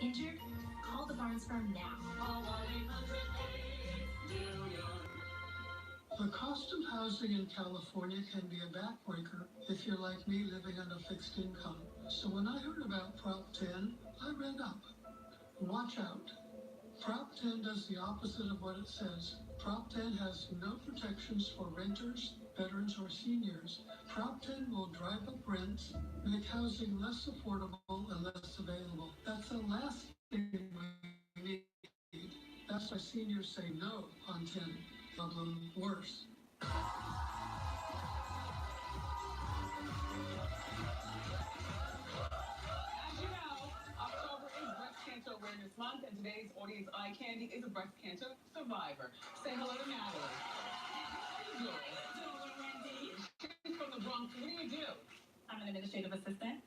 Injured? Call the Barnes firm now. The cost of housing in California can be a backbreaker if you're like me living on a fixed income. So when I heard about Prop 10, I read up. Watch out. Prop 10 does the opposite of what it says. Prop 10 has no protections for renters, veterans, or seniors. Prop 10 will drive up rents, make housing less affordable and less available. That's the last thing we need. That's why seniors say no on 10. Problem worse. Cancer Awareness Month, and today's audience eye candy is a breast cancer survivor. Say hello to Natalie. How you doing? Wendy? She's from the Bronx. What do you do? I'm I'm an administrative assistant.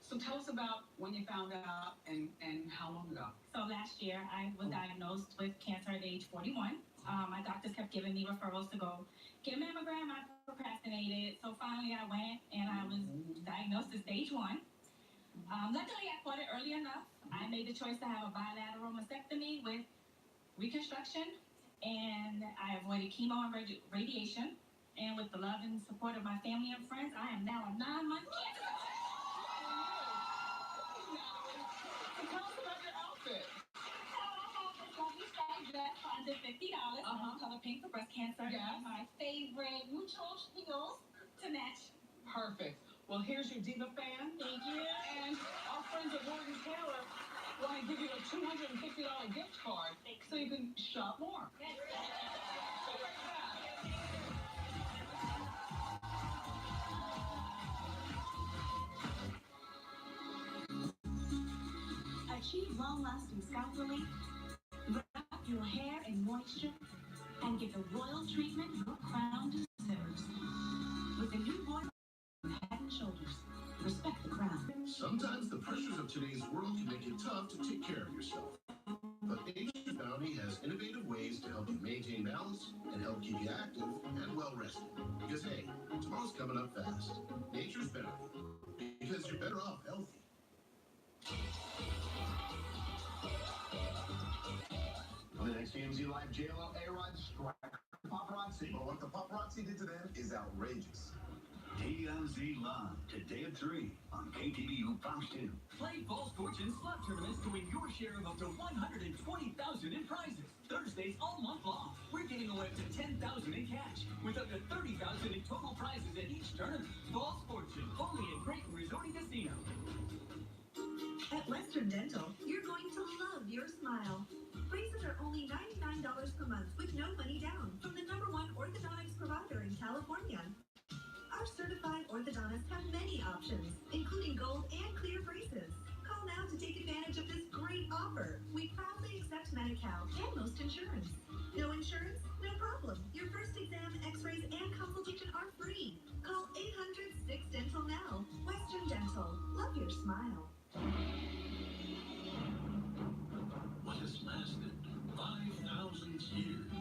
So tell us about when you found out and how long ago? So last year, I was diagnosed with cancer at age 41. My doctors kept giving me referrals to go get a mammogram. I procrastinated. So finally I went and I was diagnosed at stage 1. Luckily, I caught it early enough. I made the choice to have a bilateral mastectomy with reconstruction, and I avoided chemo and radiation. And with the love and support of my family and friends, I am now a 9-month cancer. So tell us about your outfit. So I have this lovely style dress for under $50. Color pink for breast cancer. Yes. My favorite muchos heels to match. Perfect. Well, here's your Diva fan. Thank you. And our friends at Lord & Taylor want to give you a $250 gift card so you can shop more. Achieve long-lasting scalp relief, wrap your hair in moisture, and get the royal treatment your crown deserves. With the new Royal Head and Shoulders, respect the crown. Sometimes the pressures of today's world can make it tough to take care of yourself. But Nature's Bounty has innovative ways to help you maintain balance and help keep you active and well-rested. Because, hey, tomorrow's coming up fast. Nature's Bounty. Because you're better off healthy. On the next TMZ Live, J-Lo, A-Rod strike paparazzi. But what the paparazzi did to them is outrageous. TMZ Live, today at 3 on KTVU Fox 2. Play False Fortune slot tournaments to win your share of up to $120,000 in prizes. Thursdays all month long. We're giving away up to $10,000 in cash, with up to $30,000 in total prizes at each tournament. False Fortune, only at Creighton Resort and Casino. At Western Dental, you're going to love your smile. Braces are only $99 per month with no money down from the #1 orthodontics provider in California. Our certified orthodontists have many options, including gold and clear braces. Call now to take advantage of this great offer. We proudly accept Medi-Cal and most insurance. No insurance? No problem. Your first exam, x-rays, and consultation are free. Call 800-6-DENTAL now. Western Dental. Love your smile. What has lasted 5,000 years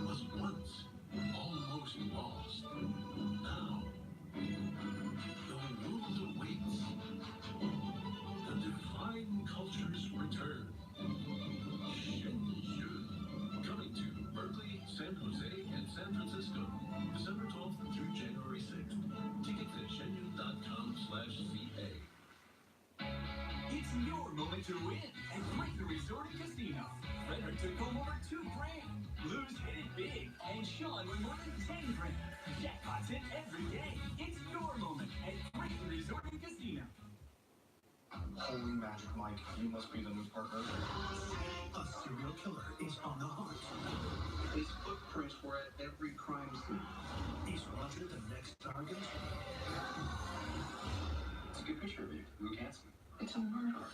was once almost lost. Now, the world awaits. The divine culture's return. Ffhj. Coming to Berkeley, San Jose, and San Francisco, December 12th through January 6th. Tickets at ffhj.com/CA. It's your moment to win at Creighton Resort and Casino. Frederick took home over $2 grand. Blues hit it big, and Sean won more than $10 grand. Jackpots hit every day. It's your moment at Creighton Resort and Casino. Holy magic, Mike. You must be the new partner. A serial killer is on the hunt. His footprints were at every crime scene. Is Roger the next target? It's a good picture of you. You look handsome. It's a murder.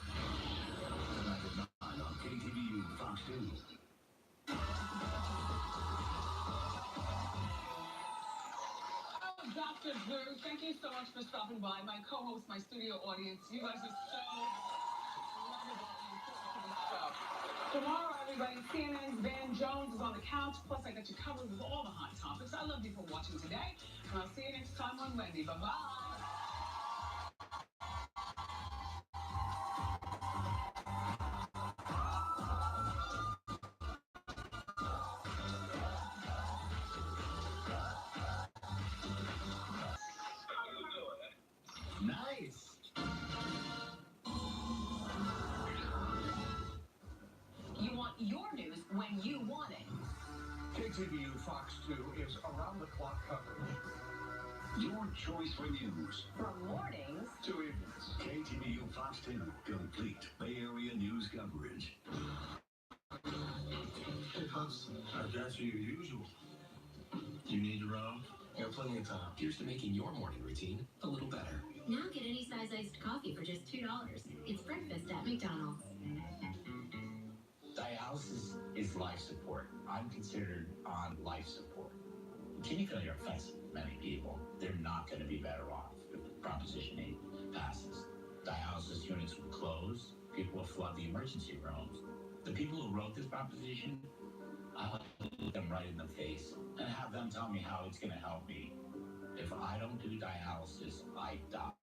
Tonight at 9 on KTVU Fox 2. Dr. Drew, thank you so much for stopping by. My co-host, my studio audience, you guys are so lovable and important to the show. Tomorrow, everybody, CNN's Van Jones is on the couch. Plus, I got you covered with all the hot topics. I love you for watching today, and I'll see you next time on Wendy. Bye-bye. Nice. You want your news when you want it. KTVU Fox 2 is around-the-clock coverage. Your choice for news. From mornings to evenings. KTVU Fox 2. Complete Bay Area news coverage. Hey, Pops. I got you usual. You need to run? Got plenty of time. Here's to making your morning routine a little better. Now get any size iced coffee for just $2. It's breakfast at McDonald's. Dialysis is life support. I'm considered on life support. Kidney failure affects many people. They're not going to be better off with the Proposition 8 passes. Dialysis units will close. People will flood the emergency rooms. The people who wrote this proposition, I'll look them right in the face and have them tell me how it's going to help me. If I don't do dialysis, I die.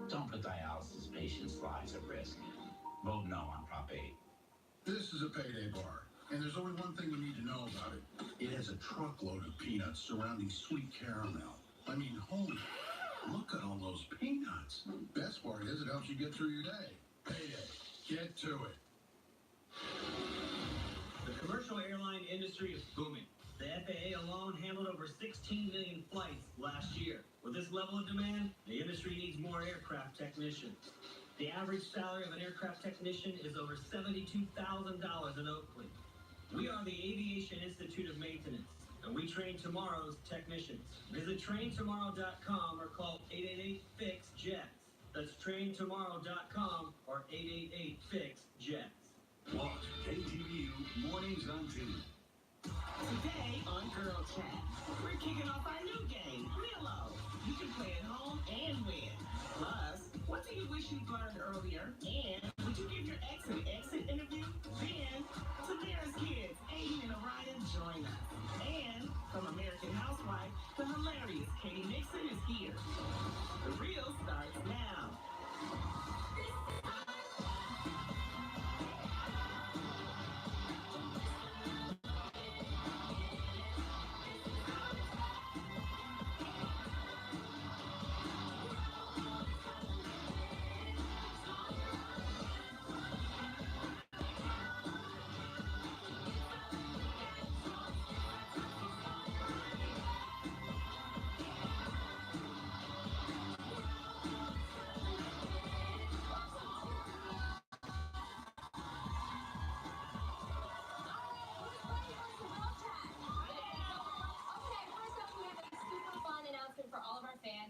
Don't put dialysis patients' lives at risk. Vote no on Prop 8. This is a payday bar, and there's only one thing you need to know about it. It has a truckload of peanuts surrounding sweet caramel. I mean, holy, look at all those peanuts. Best part is it helps you get through your day. Payday. Get to it. The commercial airline industry is booming. The FAA alone handled over 16 million flights last year. With this level of demand, the industry needs more aircraft technicians. The average salary of an aircraft technician is over $72,000 in Oakley. We are the Aviation Institute of Maintenance, and we train tomorrow's technicians. Visit traintomorrow.com or call 888-FIX-JETS. That's traintomorrow.com or 888-FIX-JETS. Watch KTVU Mornings on 2. Today on Girl Chat, we're kicking off our new game, Milo. You can play at home and win. Plus, what do you wish you'd learned earlier? And would you give your ex an exit interview? Then, Tamara's kids, Aiden and Orion, join us. And from American Housewife, the hilarious Katie Nixon is here. The real starts now.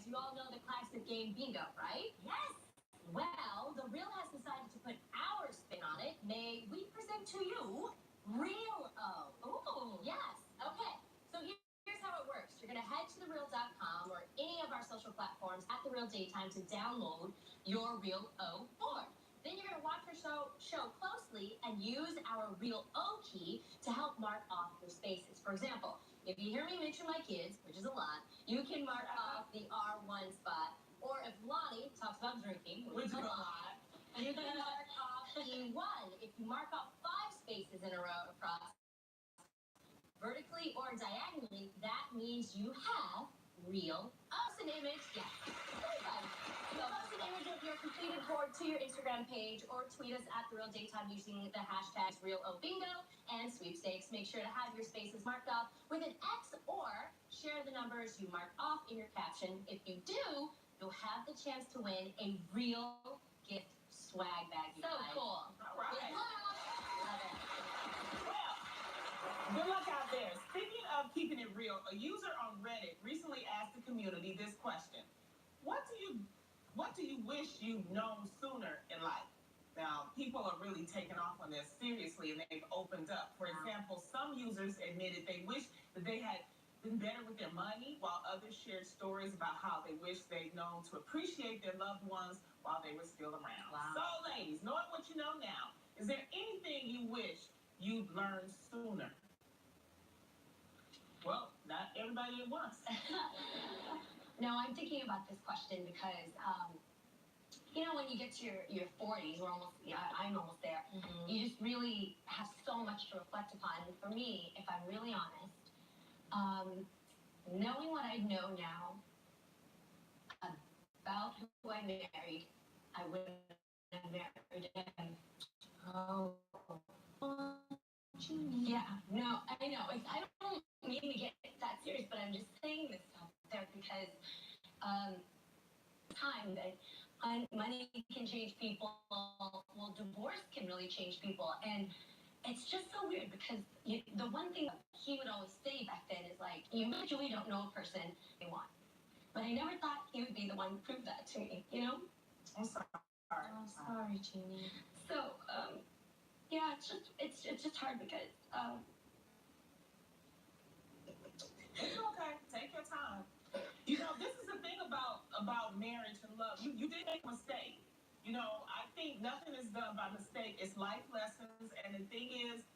You all know the classic game bingo, right? Yes! Well, the Real has decided to put our spin on it. May we present to you Real O. Ooh, yes. Okay, so here's how it works. You're going to head to thereal.com or any of our social platforms at The Real Daytime to download your Real O board. Then you're going to watch our show closely and use our Real O key to help mark off your spaces. For example, if you hear me mention my kids, which is a lot, you can mark off the R1 spot. Or if Lonnie talks about drinking, which is a lot, you can mark off E1. If you mark off 5 spaces in a row across vertically or diagonally, that means you have Real O. Post an image, yes. So post an image of your completed board to your Instagram page or tweet us at The Real Daytime using the hashtags RealOBingo and sweepstakes. Make sure to have your spaces marked off with an X or share the numbers you marked off in your caption. If you do, you'll have the chance to win a real gift swag bag. So cool. All right. Love it. Well, good luck out there. Speaking of keeping it real, a user on Reddit recently asked the community this question. What do you wish you'd known sooner in life? Now, people are really taking off on this seriously, and they've opened up. For example, some users admitted they wish that they had been better with their money, while others shared stories about how they wish they'd known to appreciate their loved ones while they were still around. Wow. So, ladies, knowing what you know now, is there anything you wish you'd learned sooner? Well, not everybody at once. No, I'm thinking about this question because, you know, when you get to your 40s, I'm almost there, you just really have so much to reflect upon. And for me, if I'm really honest, knowing what I know now about who I married, I wouldn't have married him. Oh. Yeah, no, I know. I don't mean to get that serious, but I'm just saying this stuff there because time that money can change people. Well, divorce can really change people, and it's just so weird because the one thing he would always say back then is like, you usually don't know a person they want, but I never thought he would be the one to prove that to me. You know? I'm sorry. Oh, sorry, Jeannie. So, yeah, it's just hard because It's okay. Take your time. You know, this is the thing about marriage and love. You did make a mistake. You know, I think nothing is done by mistake. It's life lessons, and the thing is,